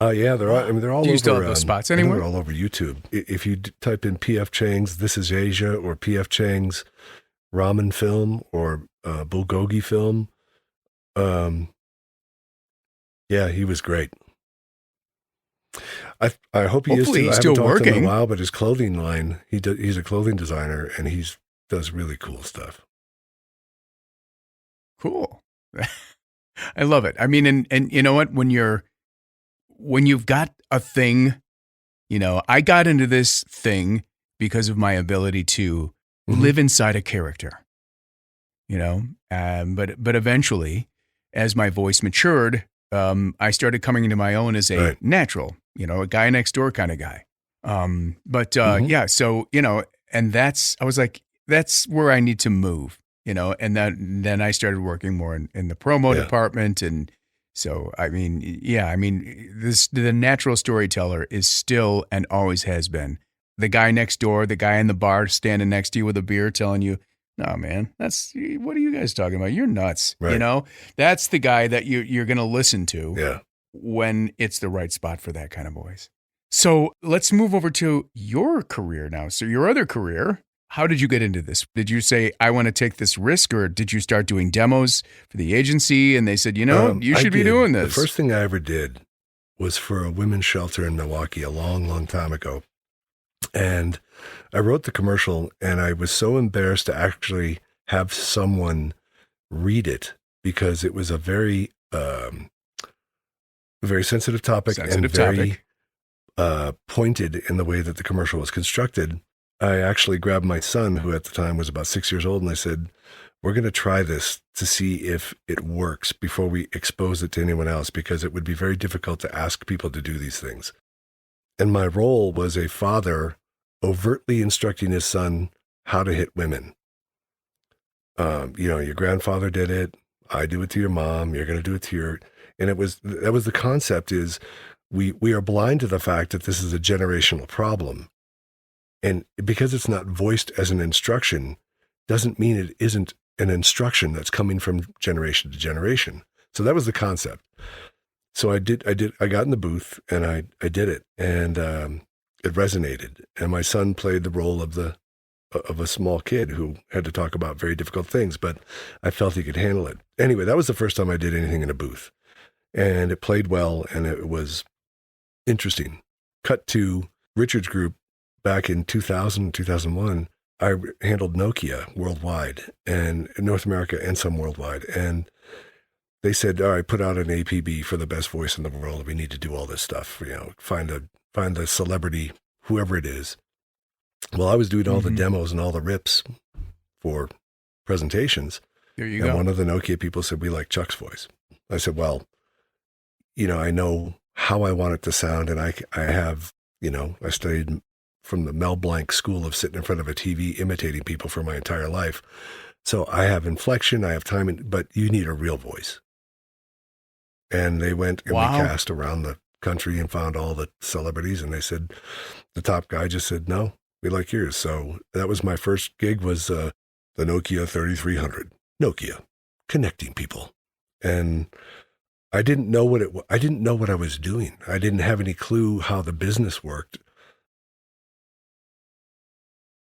Yeah, they're all over. Do you still have those spots anywhere? They're all over YouTube. If you type in Pf Changs, This Is Asia, or Pf Changs ramen film or bulgogi film, yeah, he was great. I hope he Hopefully is too. he's I still haven't talked to him in working. a while, but his clothing line, he's a clothing designer, and does really cool stuff. Cool. I love it. I mean, and you know what? When you've got a thing, I got into this thing because of my ability to live inside a character, but eventually, as my voice matured, I started coming into my own as a natural, a guy next door kind of guy. Yeah, so, and I was like, that's where I need to move, and then I started working more in the promo department. And so, the natural storyteller is still and always has been the guy next door, the guy in the bar standing next to you with a beer telling you, no, man, what are you guys talking about? You're nuts. Right. That's the guy that you're going to listen to when it's the right spot for that kind of voice. So let's move over to your career now. So your other career, how did you get into this? Did you say, I want to take this risk, or did you start doing demos for the agency and they said, you should be doing this? The first thing I ever did was for a women's shelter in Milwaukee a long, long time ago. And I wrote the commercial, and I was so embarrassed to actually have someone read because it was a very, very sensitive topic and very pointed in the way that the commercial was constructed. I actually grabbed my son, who at the time was about 6 years old, and I said, we're going to try this to see if it works before we expose it to anyone else, because it would be very difficult to ask people to do these things. And my role was a father overtly instructing his son how to hit women. Your grandfather did it. I do it to your mom. You're going to do it to your... And that was the concept is we are blind to the fact that this is a generational problem. And because it's not voiced as an instruction, doesn't mean it isn't an instruction that's coming from generation to generation. So that was the concept. So I got in the booth and I did it, and it resonated. And my son played the role of a small kid who had to talk about very difficult things, but I felt he could handle it. Anyway, that was the first time I did anything in a booth, and it played well, and it was interesting. Cut to Richard's group back in 2000, 2001. I handled Nokia worldwide, and North America and some worldwide. And they said, all right, put out an APB for the best voice in the world. We need to do all this stuff, find a celebrity, whoever it is. Well, I was doing all the demos and all the rips for presentations. There you go. And one of the Nokia people said, we like Chuck's voice. I said, well, I know how I want it to sound. And I have, I studied from the Mel Blanc school of sitting in front of a TV imitating people for my entire life. So I have inflection, I have time, but you need a real voice. And they went and we cast around the country and found all the celebrities. And they said, the top guy just said, no, we like yours. So that was my first gig, was the Nokia 3300. Nokia, connecting people. And I didn't know I didn't know what I was doing. I didn't have any clue how the business worked.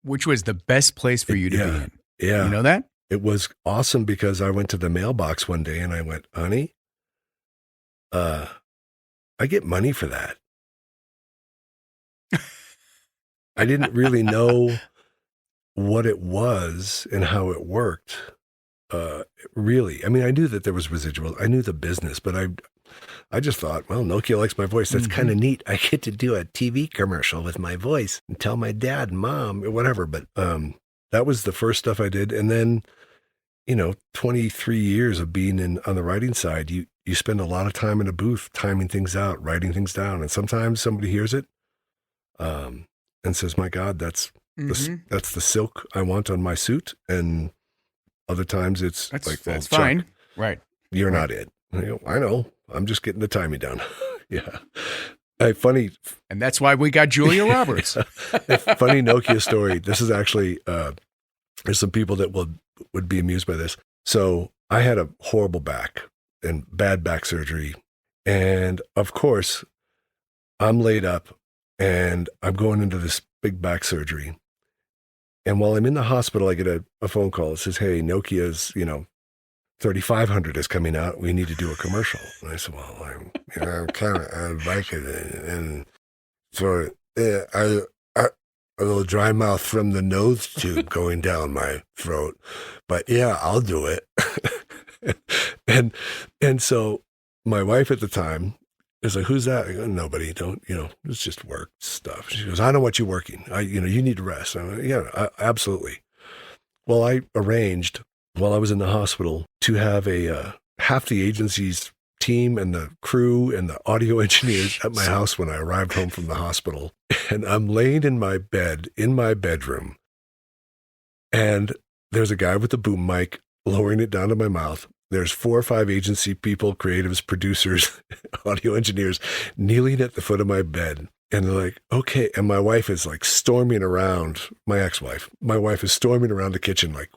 Which was the best place for you to be in. Yeah. You know that? It was awesome because I went to the mailbox one day and I went, honey, I get money for that. I didn't really know what it was and how it worked. Really. I mean, I knew that there was residual. I knew the business, but I just thought, well, Nokia likes my voice. That's kind of neat. I get to do a TV commercial with my voice and tell my dad and mom or whatever. But that was the first stuff I did. And then, 23 years of being on the writing side, you spend a lot of time in a booth, timing things out, writing things down. And sometimes somebody hears it and says, my God, that's the silk I want on my suit. And other times it's that's fine. Chuck, Right. You're not it. I know. I'm just getting the timing down. Yeah. Funny. And that's why we got Julia Roberts. A funny Nokia story. This is actually, there's some people that would be amused by this. So I had a horrible back and bad back surgery. And of course, I'm laid up and I'm going into this big back surgery. And while I'm in the hospital, I get a phone call that says, hey, Nokia's, 3500 is coming out. We need to do a commercial. And I said, well, I'm kind of like it. And so a little dry mouth from the nose tube going down my throat. But yeah, I'll do it. and so my wife at the time is like, who's that? I go, nobody. Don't, it's just work stuff. She goes, I don't want you working. You need to rest. I'm like, yeah, absolutely. Well, I arranged while I was in the hospital to have half the agency's team and the crew and the audio engineers at my house when I arrived home from the hospital. And I'm laying in my bed, in my bedroom. And there's a guy with a boom mic lowering it down to my mouth. There's 4 or 5 agency people, creatives, producers, audio engineers kneeling at the foot of my bed. And they're like, okay. And my wife is like storming around, my ex-wife. My wife is storming around the kitchen like,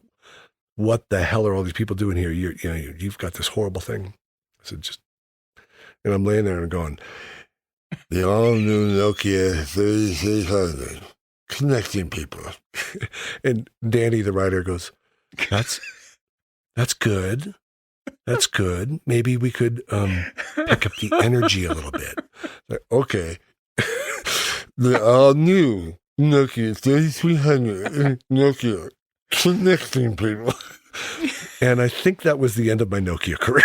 what the hell are all these people doing here? You've got this horrible thing. I said, and I'm laying there and going, the all-new Nokia 3600, connecting people. And Danny, the writer, goes, that's good. That's good. Maybe we could pick up the energy a little bit. Like, okay. The all-new Nokia 3300, Nokia, connecting people. And I think that was the end of my Nokia career.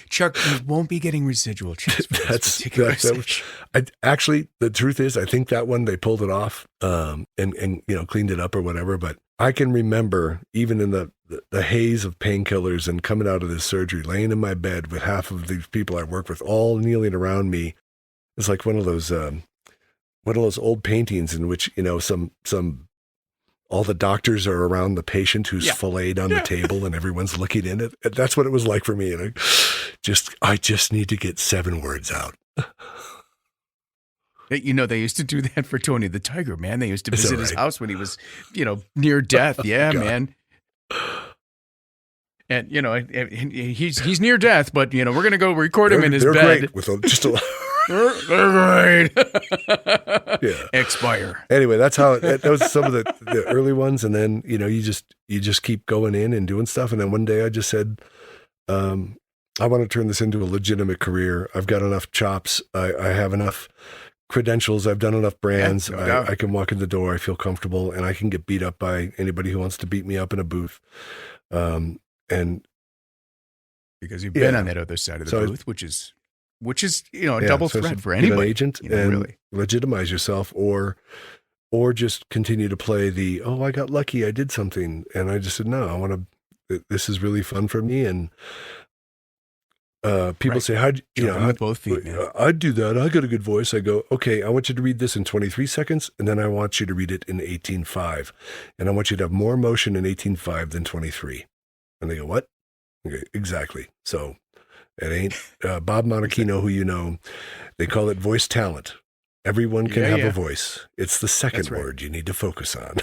Chuck, you won't be getting residual checks for this particular session. Actually, the truth is, I think that one, they pulled it off and cleaned it up or whatever. But I can remember, even in the haze of painkillers and coming out of this surgery, laying in my bed with half of these people I work with all kneeling around me. It's like one of those old paintings in which, all the doctors are around the patient who's filleted on the table and everyone's looking in it. That's what it was like for me. And I just need to get 7 words out. They used to do that for Tony the Tiger, man. They used to visit his house when he was, near death. Yeah, man. And, he's near death, but, we're going to go record him in his bed. Great with just a They're great. Yeah. Expire. Anyway, that's how that was some of the early ones. And then, you just keep going in and doing stuff. And then one day I just said, I want to turn this into a legitimate career. I've got enough chops. I have enough credentials. I've done enough brands. I can walk in the door. I feel comfortable and I can get beat up by anybody who wants to beat me up in a booth. And because you've been on that other side of the booth, which is a double threat for anybody. Get an agent and really legitimize yourself, or just continue to play I got lucky, I did something, and I just said no. I want to. This is really fun for me, and people say, "How'd with both feet, man." I'd do that. I got a good voice. I go, okay. I want you to read this in 23 seconds, and then I want you to read it in 18.5, and I want you to have more emotion in 18.5 than 23. And they go, what? Okay, exactly. So. It ain't Bob Monachino, who they call it voice talent. Everyone can have a voice. It's the second word you need to focus on.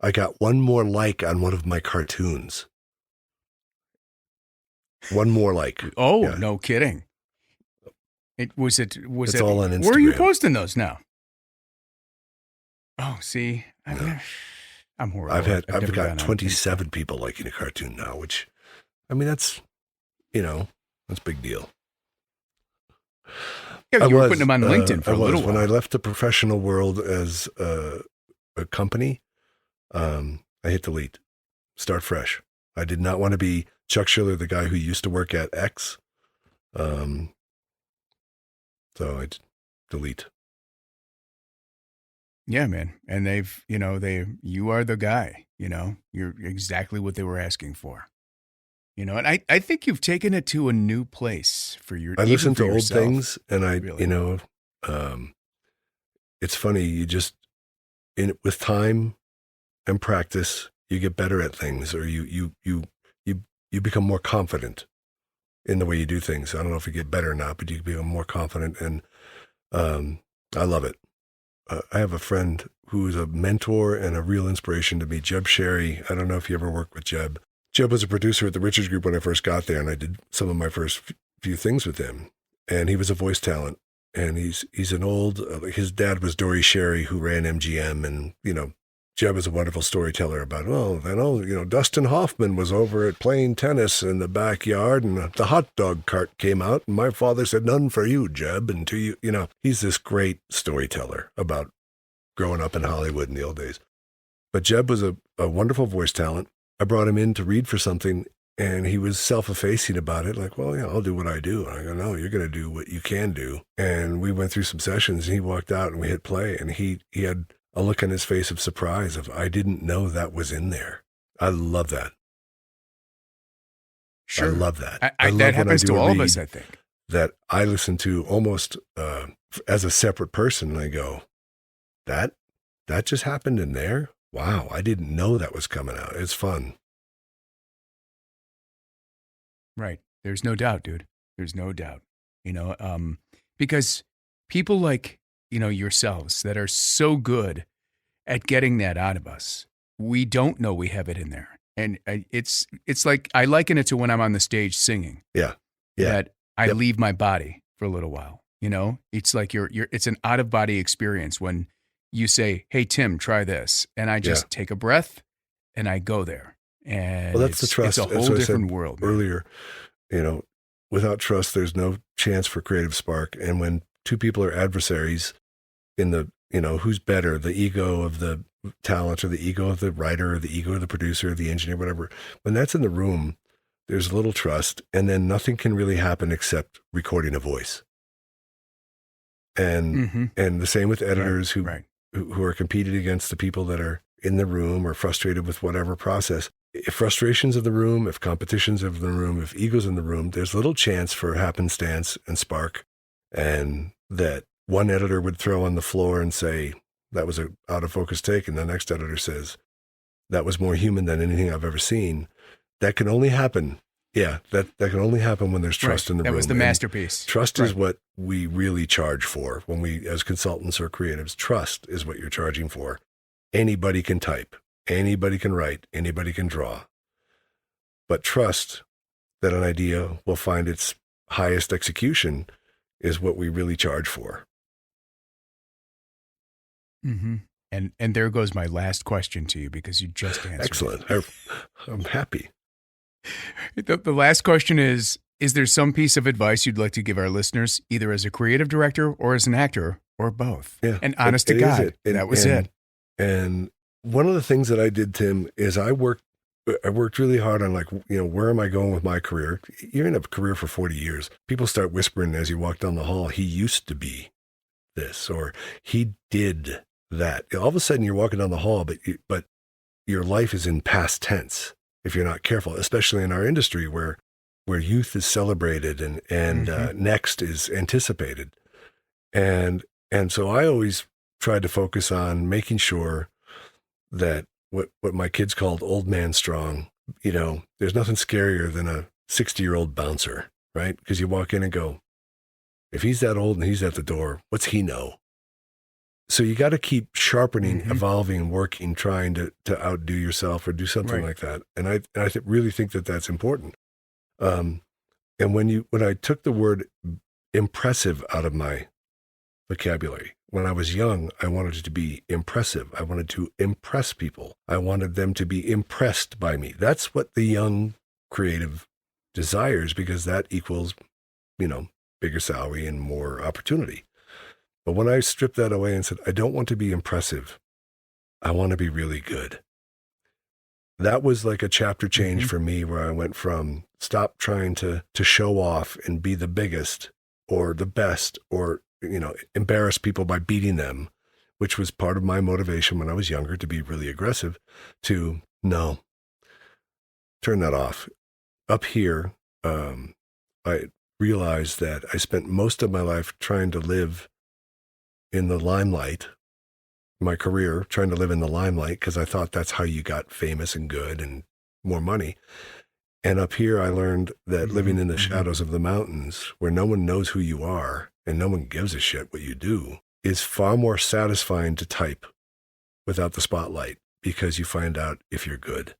I got one more like on one of my cartoons. One more like. Oh, Yeah. no kidding. Was It's it all on Instagram. Where are you posting those now? Oh, see, I'm horrible. I've never got gone on 27 people liking a cartoon now, which, I mean, that's a big deal. Yeah, you were putting them on LinkedIn for a little while. When I left the professional world as a company, I hit delete, start fresh. I did not want to be Chuck Schiller, the guy who used to work at X. So I delete. Yeah, man. And you are the guy, you're exactly what they were asking for. And I think you've taken it to a new place for I listen to old yourself. things, and Really. it's funny. You just, with time and practice, you get better at things, or you become more confident in the way you do things. I don't know if you get better or not, but you become more confident, and I love it. I have a friend who is a mentor and a real inspiration to me, Jeb Sherry. I don't know if you ever worked with Jeb. Jeb was a producer at the Richards Group when I first got there, and I did some of my first few things with him. And he was a voice talent, and he's an old. His dad was Dory Sherry, who ran MGM, and Jeb is a wonderful storyteller about. Dustin Hoffman was over at playing tennis in the backyard, and the hot dog cart came out, and my father said, "None for you, Jeb." And to you, he's this great storyteller about growing up in Hollywood in the old days. But Jeb was a wonderful voice talent. I brought him in to read for something, and he was self-effacing about it. Like, well, I'll do what I do. And I go, no, you're going to do what you can do. And we went through some sessions, and he walked out, and we hit play, and he had a look on his face of surprise of, I didn't know that was in there. I love that. Sure. I love that. I love that happens to all of us, read I think. That I listen to almost as a separate person, and I go, that just happened in there? Wow, I didn't know that was coming out. It's fun. Right. There's no doubt, dude. There's no doubt. Because people like, yourselves that are so good at getting that out of us, we don't know we have it in there. And it's like, I liken it to when I'm on the stage singing. Yeah. That I leave my body for a little while. It's like it's an out of body experience when you say, "Hey, Tim, try this." And I just take a breath and I go there. And that's the trust. It's a whole different world. Man. Earlier, without trust, there's no chance for creative spark. And when two people are adversaries in the, who's better, the ego of the talent or the ego of the writer or the ego of the producer or the engineer, whatever, when that's in the room, there's little trust, and then nothing can really happen except recording a voice. And the same with editors who are competing against the people that are in the room or frustrated with whatever process. If frustration's in the room, if competition's in the room, if ego's in the room, there's little chance for happenstance and spark, and that one editor would throw on the floor and say, that was a out of focus take, and the next editor says, that was more human than anything I've ever seen. That can only happen. Yeah, that can only happen when there's trust in the room. That was the masterpiece. Trust is what we really charge for when we, as consultants or creatives, trust is what you're charging for. Anybody can type, anybody can write, anybody can draw. But trust that an idea will find its highest execution is what we really charge for. Mm-hmm. And there goes my last question to you, because you just answered Excellent. it. I'm happy. The last question is there some piece of advice you'd like to give our listeners, either as a creative director or as an actor, or both? Yeah, and honest to God, that was it. And one of the things that I did, Tim, is I worked really hard on, where am I going with my career? You're in a career for 40 years. People start whispering as you walk down the hall, he used to be this, or he did that. All of a sudden you're walking down the hall, but your life is in past tense if you're not careful, especially in our industry where youth is celebrated and next is anticipated. And so I always tried to focus on making sure that what my kids called old man strong, there's nothing scarier than a 60-year-old bouncer, right? Because you walk in and go, if he's that old and he's at the door, what's he know? So you got to keep sharpening, evolving, working, trying to outdo yourself or do something like that. And I really think that that's important. And when I took the word impressive out of my vocabulary, when I was young, I wanted it to be impressive. I wanted to impress people. I wanted them to be impressed by me. That's what the young creative desires, because that equals, bigger salary and more opportunity. But when I stripped that away and said, I don't want to be impressive, I want to be really good. That was like a chapter change for me, where I went from stop trying to show off and be the biggest or the best or, embarrass people by beating them, which was part of my motivation when I was younger, to be really aggressive, to no, turn that off. Up here, I realized that I spent most of my life trying to live in the limelight, my career, trying to live in the limelight, because I thought that's how you got famous and good and more money. And up here, I learned that living in the shadows of the mountains, where no one knows who you are and no one gives a shit what you do, is far more satisfying to type without the spotlight, because you find out if you're good.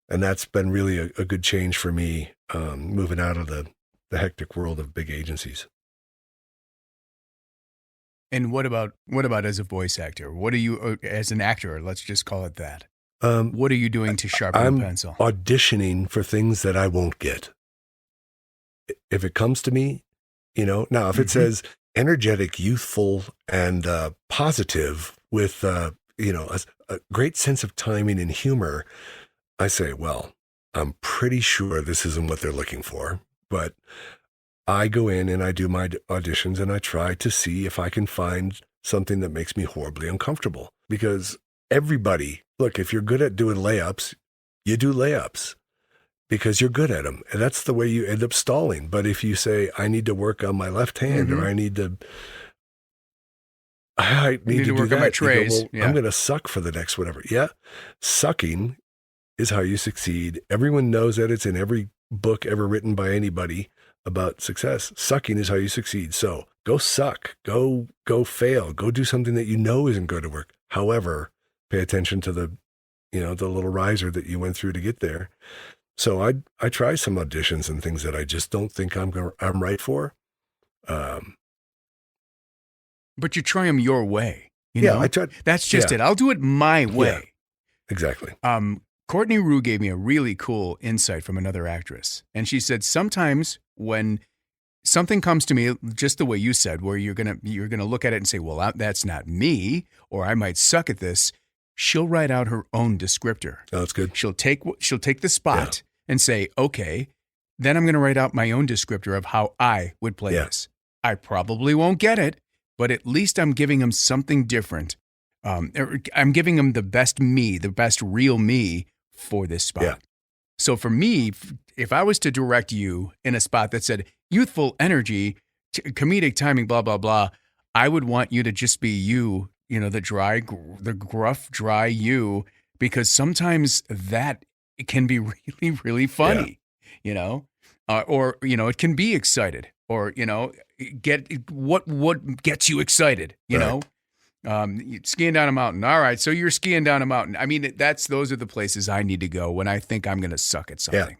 And that's been really a good change for me, moving out of the hectic world of big agencies. And what about as a voice actor? What are you, as an actor, let's just call it that. What are you doing to sharpen the pencil? I'm auditioning for things that I won't get. If it comes to me, now if it says energetic, youthful, and positive with, a great sense of timing and humor, I say, well, I'm pretty sure this isn't what they're looking for, but I go in and I do my auditions and I try to see if I can find something that makes me horribly uncomfortable. Because everybody, look, if you're good at doing layups, you do layups because you're good at them. And that's the way you end up stalling. But if you say, I need to work on my left hand, or I need to do work that, on my trays. Go, well, I'm going to suck for the next whatever. Yeah. Sucking is how you succeed. Everyone knows that. It's in every book ever written by anybody about success. Sucking is how you succeed. So go suck, go fail, go do something that you know isn't going to work. However, pay attention to the little riser that you went through to get there. So I try some auditions and things that I just don't think I'm right for. But you try them your way. I tried. That's just it. I'll do it my way. Yeah, exactly. Courtney Rue gave me a really cool insight from another actress. And she said, sometimes when something comes to me, just the way you said, where you're gonna look at it and say, well, that's not me, or I might suck at this, she'll write out her own descriptor. Oh, that's good. She'll take the spot and say, okay, then I'm going to write out my own descriptor of how I would play this. I probably won't get it, but at least I'm giving them something different. I'm giving them the best me, the best real me for this spot. Yeah. So for me, if I was to direct you in a spot that said youthful energy, comedic timing, blah, blah, blah, I would want you to just be you, the gruff, dry you, because sometimes that can be really, really funny, or it can be excited, or, get what gets you excited, know? Skiing down a mountain. All right. So you're skiing down a mountain. I mean, those are the places I need to go when I think I'm going to suck at something. Yeah.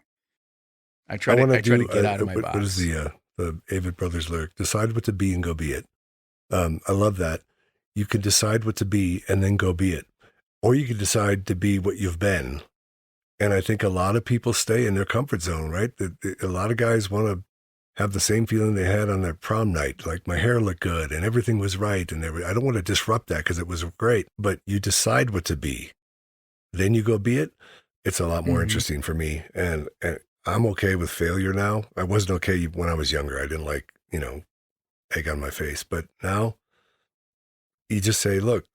I try to get out of my box. What is the Avett Brothers lyric? Decide what to be and go be it. I love that. You can decide what to be and then go be it. Or you can decide to be what you've been. And I think a lot of people stay in their comfort zone, right? A lot of guys want to have the same feeling they had on their prom night, like my hair looked good and everything was right. And I don't want to disrupt that because it was great, but you decide what to be. Then you go be it. It's a lot more interesting for me. And I'm okay with failure now. I wasn't okay when I was younger. I didn't like, egg on my face. But now you just say, look,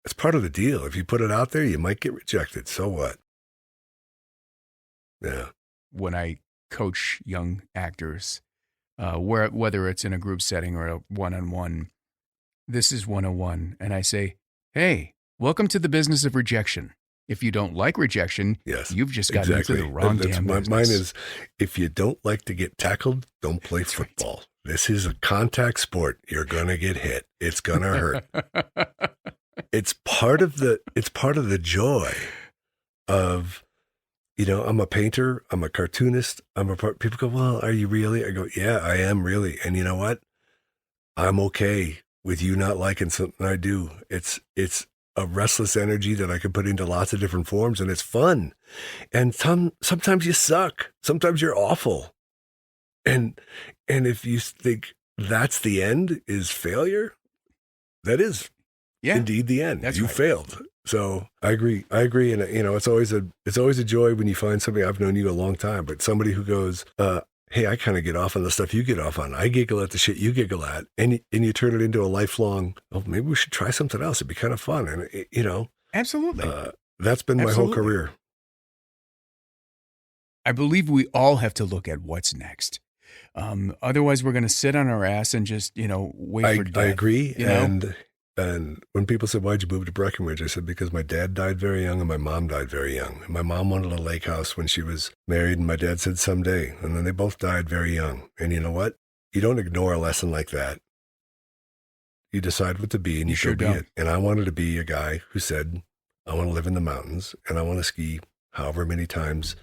it's part of the deal. If you put it out there, you might get rejected. So what? Yeah. When I coach young actors, whether it's in a group setting or a one-on-one, this is 101. And I say, hey, welcome to the business of rejection. If you don't like rejection, you've just gotten into the wrong damn business. Mine is, if you don't like to get tackled, don't play football. Right. This is a contact sport. You're going to get hit. It's going to hurt. It's part of the joy of I'm a painter. I'm a cartoonist. People go, well, are you really? I go, yeah, I am really. And you know what? I'm okay with you not liking something I do. It's a restless energy that I can put into lots of different forms, and it's fun. And sometimes you suck. Sometimes you're awful. And if you think that's the end is failure, that is indeed the end. You failed. So I agree. And it's always a joy when you find somebody. I've known you a long time, but somebody who goes, hey, I kind of get off on the stuff you get off on. I giggle at the shit you giggle at, and you turn it into a lifelong, maybe we should try something else. It'd be kind of fun. And Absolutely. That's been my whole career. I believe we all have to look at what's next. Otherwise we're going to sit on our ass and just, wait for death. I agree. And when people said, why'd you move to Breckenridge? I said, because my dad died very young and my mom died very young. And my mom wanted a lake house when she was married, and my dad said someday. And then they both died very young. And you know what? You don't ignore a lesson like that. You decide what to be, and you sure go be it. And I wanted to be a guy who said, I want to live in the mountains, and I want to ski however many times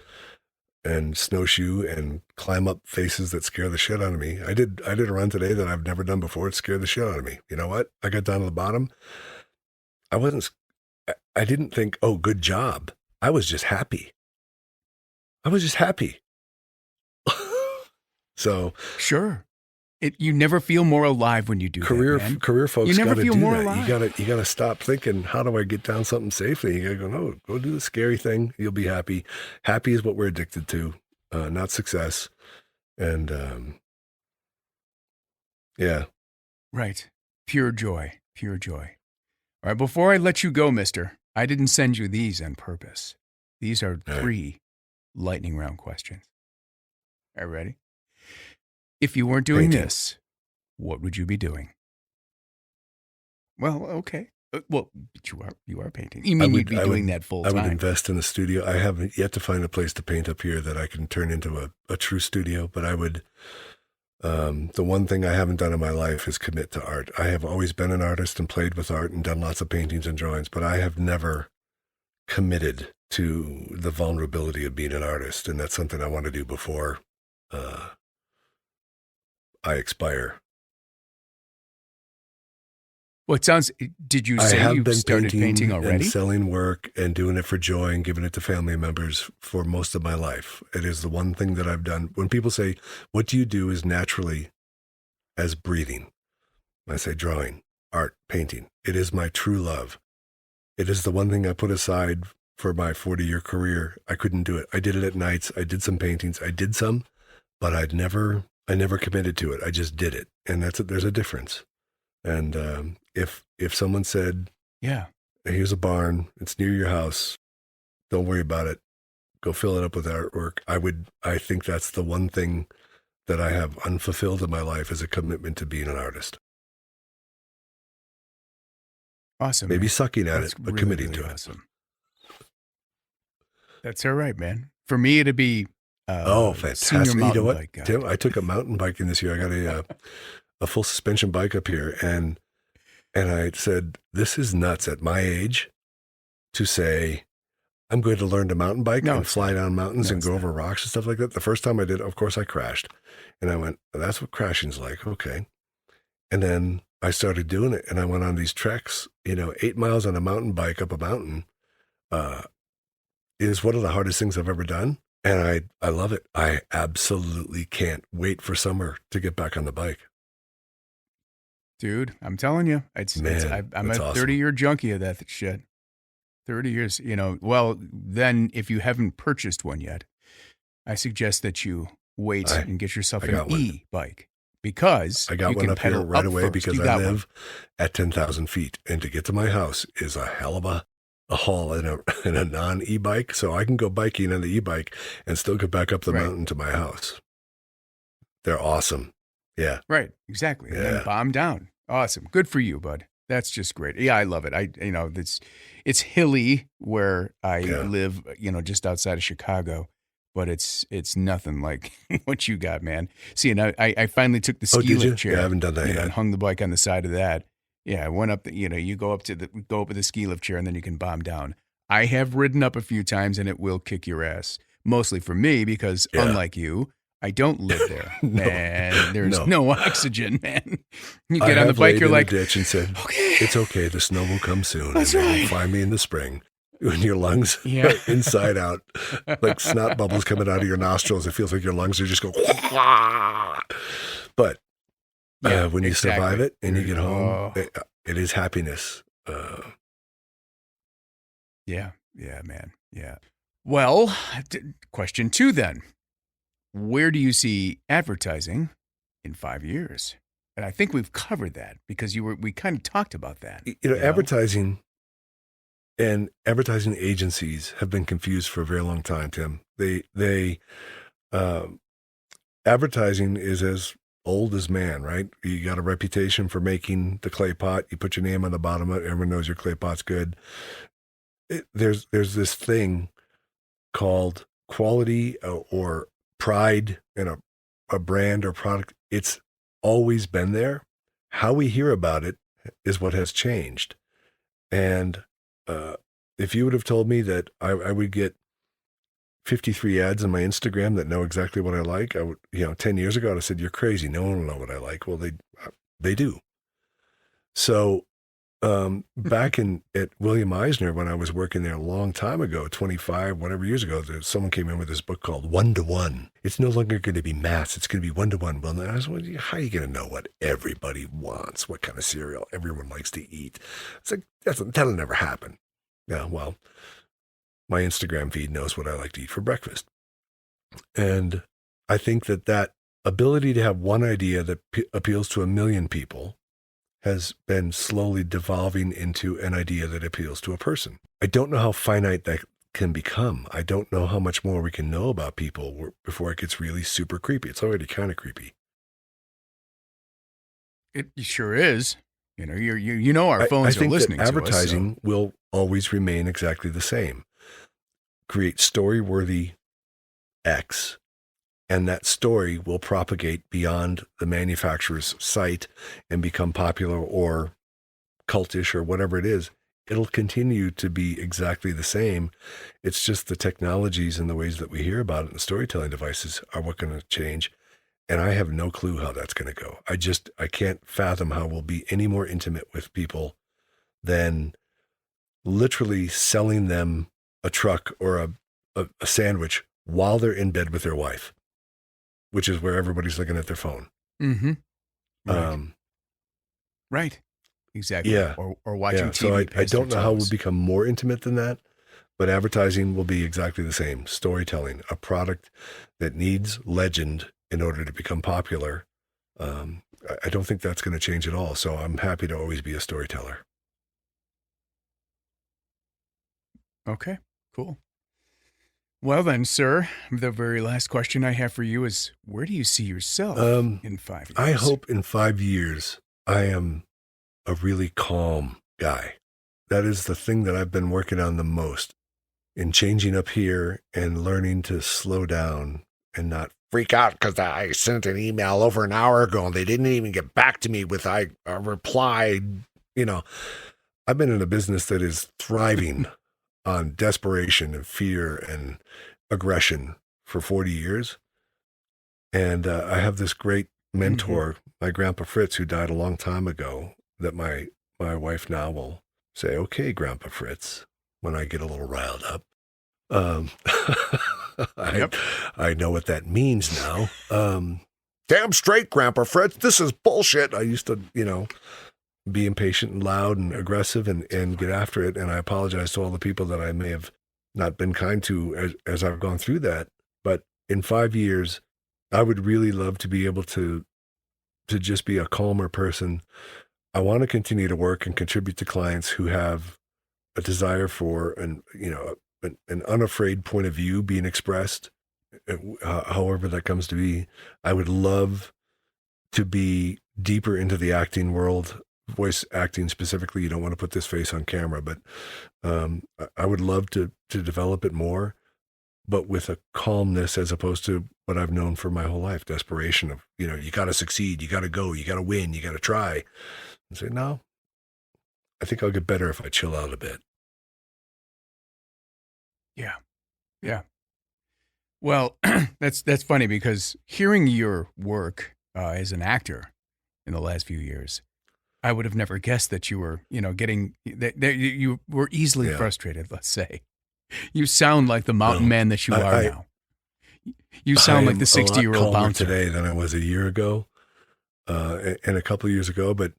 and snowshoe and climb up faces that scare the shit out of me. I did a run today that I've never done before. It scared the shit out of me. You know what? I got down to the bottom. I didn't think, oh, good job. I was just happy. So sure. You never feel more alive when you do career that, man. Career folks you never gotta feel do more that. alive. You gotta stop thinking, how do I get down something safely? You gotta go, no, go do the scary thing. You'll be happy. Happy is what we're addicted to, not success. And yeah. Right. Pure joy. Pure joy. All right, before I let you go, mister, I didn't send you these on purpose. These are 3 lightning round questions. Are you ready? If you weren't doing this, what would you be doing? Well, okay. But you are painting. You mean you'd be doing that full time? I would invest in a studio. I haven't yet to find a place to paint up here that I can turn into a true studio, but I would, the one thing I haven't done in my life is commit to art. I have always been an artist and played with art and done lots of paintings and drawings, but I have never committed to the vulnerability of being an artist. And that's something I want to do before, I expire. Well, it sounds, did you say you started painting already? And selling work and doing it for joy and giving it to family members for most of my life. It is the one thing that I've done. When people say, what do you do as naturally as breathing? I say drawing, art, painting. It is my true love. It is the one thing I put aside for my 40-year career. I couldn't do it. I did it at nights. I did some paintings. I did some, but I never committed to it. I just did it. And there's a difference. And if someone said, yeah, here's a barn, it's near your house, don't worry about it, go fill it up with artwork, I think that's the one thing that I have unfulfilled in my life, is a commitment to being an artist. Awesome. Maybe man. sucking at That's it, but really, committing really to awesome. That's all right, man. For me, it'd be fantastic. You know what, bike guy. Tim? I took a mountain biking this year. I got a full suspension bike up here, and I said, this is nuts at my age to say, I'm going to learn to mountain bike and fly down mountains and go over rocks and stuff like that. The first time I did, of course, I crashed. And I went, that's what crashing's like. Okay. And then I started doing it, and I went on these treks, 8 miles on a mountain bike up a mountain is one of the hardest things I've ever done. And I love it. I absolutely can't wait for summer to get back on the bike. Dude, I'm telling you, I'm a 30-year junkie of that shit. 30 years, well, then if you haven't purchased one yet, I suggest that you wait and get yourself an e-bike, because I got one up here right away because I live at 10,000 feet, and to get to my house is a hell of a haul in a non-e-bike. So I can go biking on the e-bike and still get back up the mountain to my house. They're awesome. Yeah. Right. Exactly. And then bomb down. Awesome. Good for you, bud. That's just great. Yeah, I love it. It's hilly where I live, just outside of Chicago, but it's nothing like what you got, man. See, and I finally took the ski lift chair. Yeah, I haven't done that yet. And hung the bike on the side of that. Yeah, I went up. You go up with the ski lift chair, and then you can bomb down. I have ridden up a few times and it will kick your ass. Mostly for me because unlike you, I don't live there. Man, there's no oxygen, man. You get on the bike, you're like, ditch and said, okay, it's okay. The snow will come soon. That's and right. You'll find me in the spring. When your lungs are inside out, like snot bubbles coming out of your nostrils, it feels like your lungs are just going. But when you survive it and you get home, it is happiness. Yeah, man. Yeah. Well, question 2 then. Where do you see advertising in 5 years? And I think we've covered that because we kind of talked about that. Advertising and advertising agencies have been confused for a very long time, Tim. Advertising is as old as man, right? You got a reputation for making the clay pot. You put your name on the bottom of it. Everyone knows your clay pot's good. There's this thing called quality or pride in a brand or product. It's always been there. How we hear about it is what has changed. And if you would have told me that I would get 53 ads on my Instagram that know exactly what I like, I would, 10 years ago, I'd have said, you're crazy. No one will know what I like. Well, they do. So back at William Eisner, when I was working there a long time ago, 25, whatever years ago, someone came in with this book called 1-to-1. It's no longer going to be mass. It's going to be 1-to-1. Well, I was like, how are you going to know what everybody wants? What kind of cereal everyone likes to eat? It's like, that'll never happen. Yeah, well, my Instagram feed knows what I like to eat for breakfast. And I think that ability to have one idea that appeals to 1 million people has been slowly devolving into an idea that appeals to a person. I don't know how finite that can become. I don't know how much more we can know about people before it gets really super creepy. It's already kind of creepy. It sure is. Our phones are listening to us. I think that advertising will always remain exactly the same. Create story-worthy X, and that story will propagate beyond the manufacturer's site and become popular or cultish or whatever it is. It'll continue to be exactly the same. It's just the technologies and the ways that we hear about it and storytelling devices are what's going to change. And I have no clue how that's going to go. I can't fathom how we'll be any more intimate with people than literally selling them a truck or a sandwich while they're in bed with their wife, which is where everybody's looking at their phone. Mm-hmm. Right. Right. Exactly. Yeah. Or watching TV. So I don't know how we'll become more intimate than that, but advertising will be exactly the same. Storytelling, a product that needs legend in order to become popular. I don't think that's going to change at all. So I'm happy to always be a storyteller. Okay, cool. Well then, sir, the very last question I have for you is, where do you see yourself in 5 years? I hope in 5 years I am a really calm guy. That is the thing that I've been working on the most in changing up here and learning to slow down and not freak out because I sent an email over an hour ago and they didn't even get back to me with a reply. I've been in a business that is thriving on desperation and fear and aggression for 40 years. And I have this great mentor, my grandpa Fritz, who died a long time ago, that my wife now will say, okay, Grandpa Fritz, when I get a little riled up. I know what that means now. Damn straight, Grandpa Fritz, this is bullshit. I used to, be impatient and loud and aggressive and get after it. And I apologize to all the people that I may have not been kind to as I've gone through that. But in 5 years, I would really love to be able to just be a calmer person. I want to continue to work and contribute to clients who have a desire for an unafraid point of view being expressed, however that comes to be. I would love to be deeper into the acting world, voice acting specifically. You don't want to put this face on camera, but I would love to develop it more, but with a calmness as opposed to what I've known for my whole life, desperation of, you got to succeed, you got to go, you got to win, you got to try. And say, no, I think I'll get better if I chill out a bit. Yeah. Yeah. Well, that's funny because hearing your work as an actor in the last few years, I would have never guessed that you were, getting that you were easily Yeah. frustrated. Let's say you sound like the mountain No, man that you are I now. You sound like the am a lot 60-year-old calmer bouncer today than I was a year ago, and a couple of years ago. But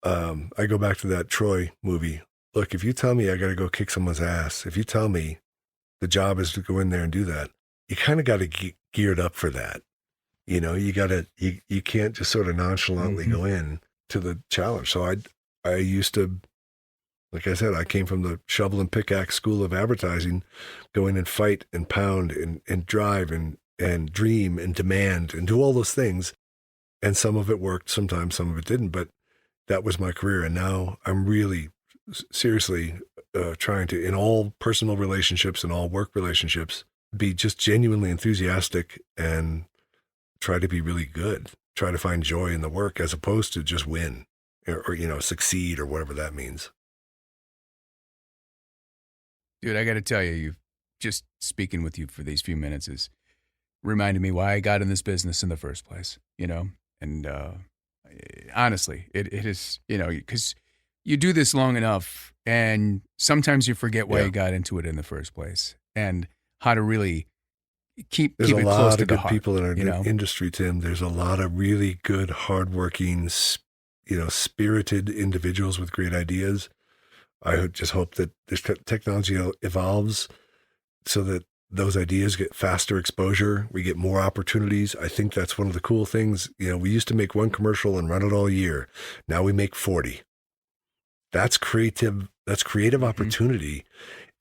I go back to that Troy movie. Look, if you tell me I got to go kick someone's ass, if you tell me the job is to go in there and do that, you kind of got to get geared up for that. You got to, you can't just sort of nonchalantly go in to the challenge. So I used to, like I said, I came from the shovel and pickaxe school of advertising, go in and fight and pound and drive and dream and demand and do all those things. And some of it worked, sometimes some of it didn't, but that was my career. And now I'm really seriously trying to, in all personal relationships and all work relationships, be just genuinely enthusiastic and try to be really good, try to find joy in the work as opposed to just win or succeed or whatever that means. Dude, I got to tell you, you just speaking with you for these few minutes is reminding me why I got in this business in the first place, and honestly, it is, because you do this long enough and sometimes you forget why you got into it in the first place and how to really keep it close to the heart. There's a lot of good people in our industry, Tim. There's a lot of really good, hardworking, spirited individuals with great ideas. I just hope that this technology evolves so that those ideas get faster exposure. We get more opportunities. I think that's one of the cool things. We used to make one commercial and run it all year. Now we make 40. That's creative. That's creative opportunity.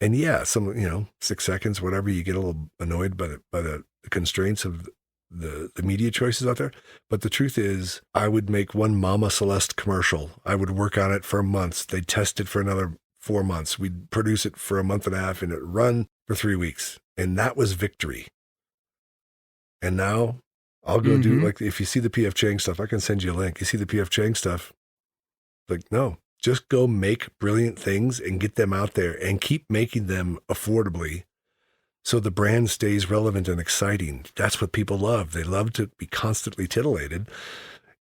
And yeah, some, 6 seconds, whatever, you get a little annoyed by the constraints of the media choices out there. But the truth is, I would make one Mama Celeste commercial. I would work on it for months. They'd test it for another 4 months. We'd produce it for a month and a half and it'd run for 3 weeks. And that was victory. And now I'll go do, like, if you see the Pf Chang stuff, I can send you a link. You see the Pf Chang stuff, like, no, just go make brilliant things and get them out there and keep making them affordably so the brand stays relevant and exciting. That's what people love. They love to be constantly titillated,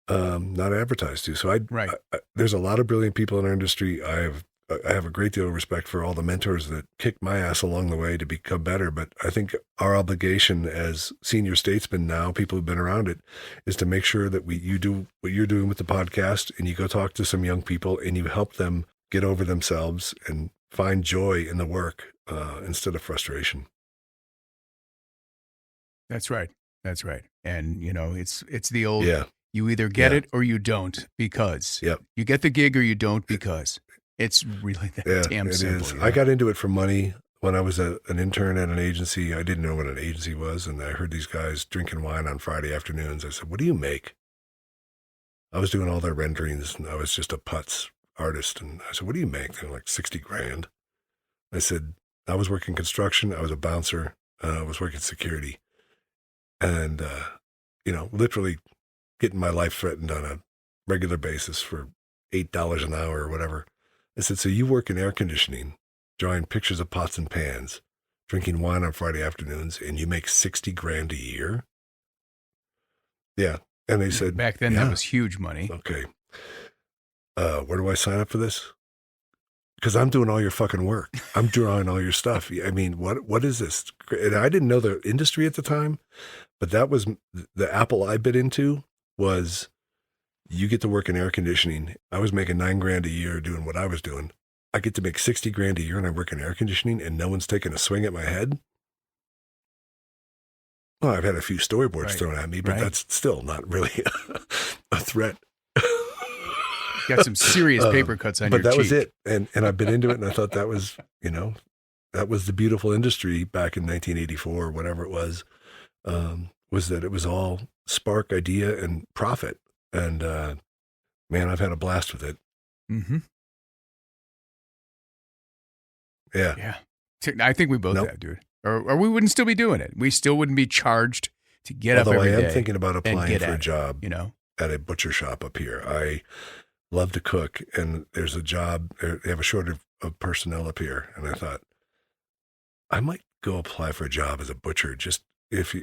not advertised to. So there's a lot of brilliant people in our industry. I have a great deal of respect for all the mentors that kicked my ass along the way to become better. But I think our obligation as senior statesmen now, people who've been around it, is to make sure that you do what you're doing with the podcast and you go talk to some young people and you help them get over themselves and find joy in the work instead of frustration. That's right. That's right. And, it's the old, you either get it or you don't because. You get the gig or you don't because. It's really that damn simple. It is. I got into it for money when I was an intern at an agency. I didn't know what an agency was, and I heard these guys drinking wine on Friday afternoons. I said, "What do you make?" I was doing all their renderings, and I was just a putz artist. And I said, "What do you make?" They're like $60,000. I said, "I was working construction. I was a bouncer. I was working security, and literally getting my life threatened on a regular basis for $8 an hour or whatever." I said, "So you work in air conditioning, drawing pictures of pots and pans, drinking wine on Friday afternoons, and you make $60,000 a year?" Yeah. And they said, back then that was huge money. Okay. Where do I sign up for this? Because I'm doing all your fucking work. I'm drawing all your stuff. I mean, what is this? And I didn't know the industry at the time, but that was the apple I bit into was, you get to work in air conditioning. I was making $9,000 a year doing what I was doing. I get to make $60,000 a year and I work in air conditioning and no one's taking a swing at my head. Well, I've had a few storyboards thrown at me, but that's still not really a threat. Got some serious paper cuts on your cheek. But that was it. And I've been into it and I thought that was, that was the beautiful industry back in 1984 or whatever it was that it was all spark, idea, and profit. And, man, I've had a blast with it. Mm-hmm. Yeah. Yeah. I think we both have, dude. Or we wouldn't still be doing it. We still wouldn't be charged to get up every day. Although I am thinking about applying for a job, at a butcher shop up here. I love to cook, and there's a job. They have a shortage of personnel up here. And I thought, I might go apply for a job as a butcher. Just if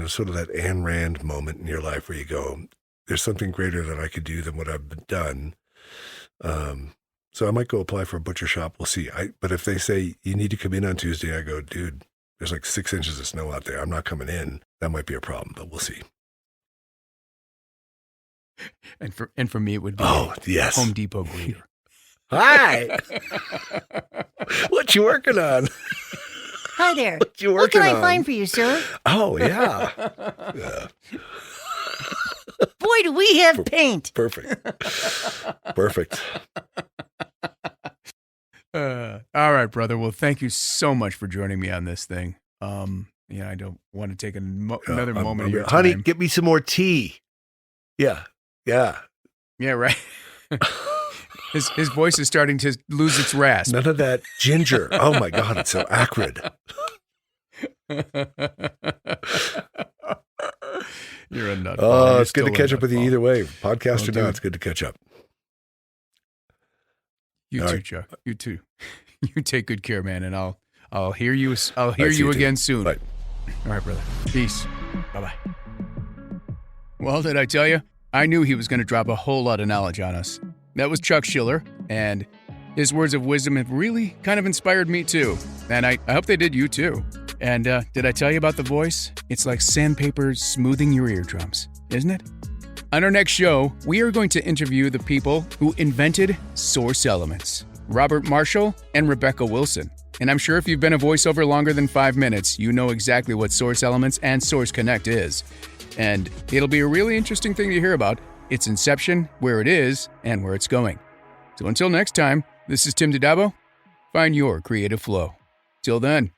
sort of that Ayn Rand moment in your life where you go, there's something greater that I could do than what I've done. So I might go apply for a butcher shop. We'll see. But if they say you need to come in on Tuesday, I go, dude, there's like 6 inches of snow out there. I'm not coming in. That might be a problem, but we'll see. And for me, it would be yes, Home Depot greeter. Hi. What you working on? Hi there. What you working What can on? I find for you, sir? Oh, yeah. Boy, do we have paint. Perfect. All right, brother. Well, thank you so much for joining me on this thing. I don't want to take another moment of your time. Honey, get me some more tea. Yeah. Yeah, right. His voice is starting to lose its rasp. None of that ginger. Oh my God, it's so acrid. You're a nut. Oh, it's good to catch up with you either way. Podcast or not, it's good to catch up. You too, Chuck. You too. You take good care, man, and I'll hear you. I'll hear All right, you see again too. soon. Bye. All right, brother. Peace. Bye-bye. Well, did I tell you? I knew he was going to drop a whole lot of knowledge on us. That was Chuck Schiller, and his words of wisdom have really kind of inspired me too. And I hope they did you too. And did I tell you about the voice? It's like sandpaper smoothing your eardrums, isn't it? On our next show, we are going to interview the people who invented source elements, Robert Marshall and Rebecca Wilson. And I'm sure if you've been a voiceover longer than 5 minutes, you know exactly what Source Elements and Source Connect is. And it'll be a really interesting thing to hear about, its inception, where it is, and where it's going. So until next time, this is Tim Didabo. Find your creative flow. Till then,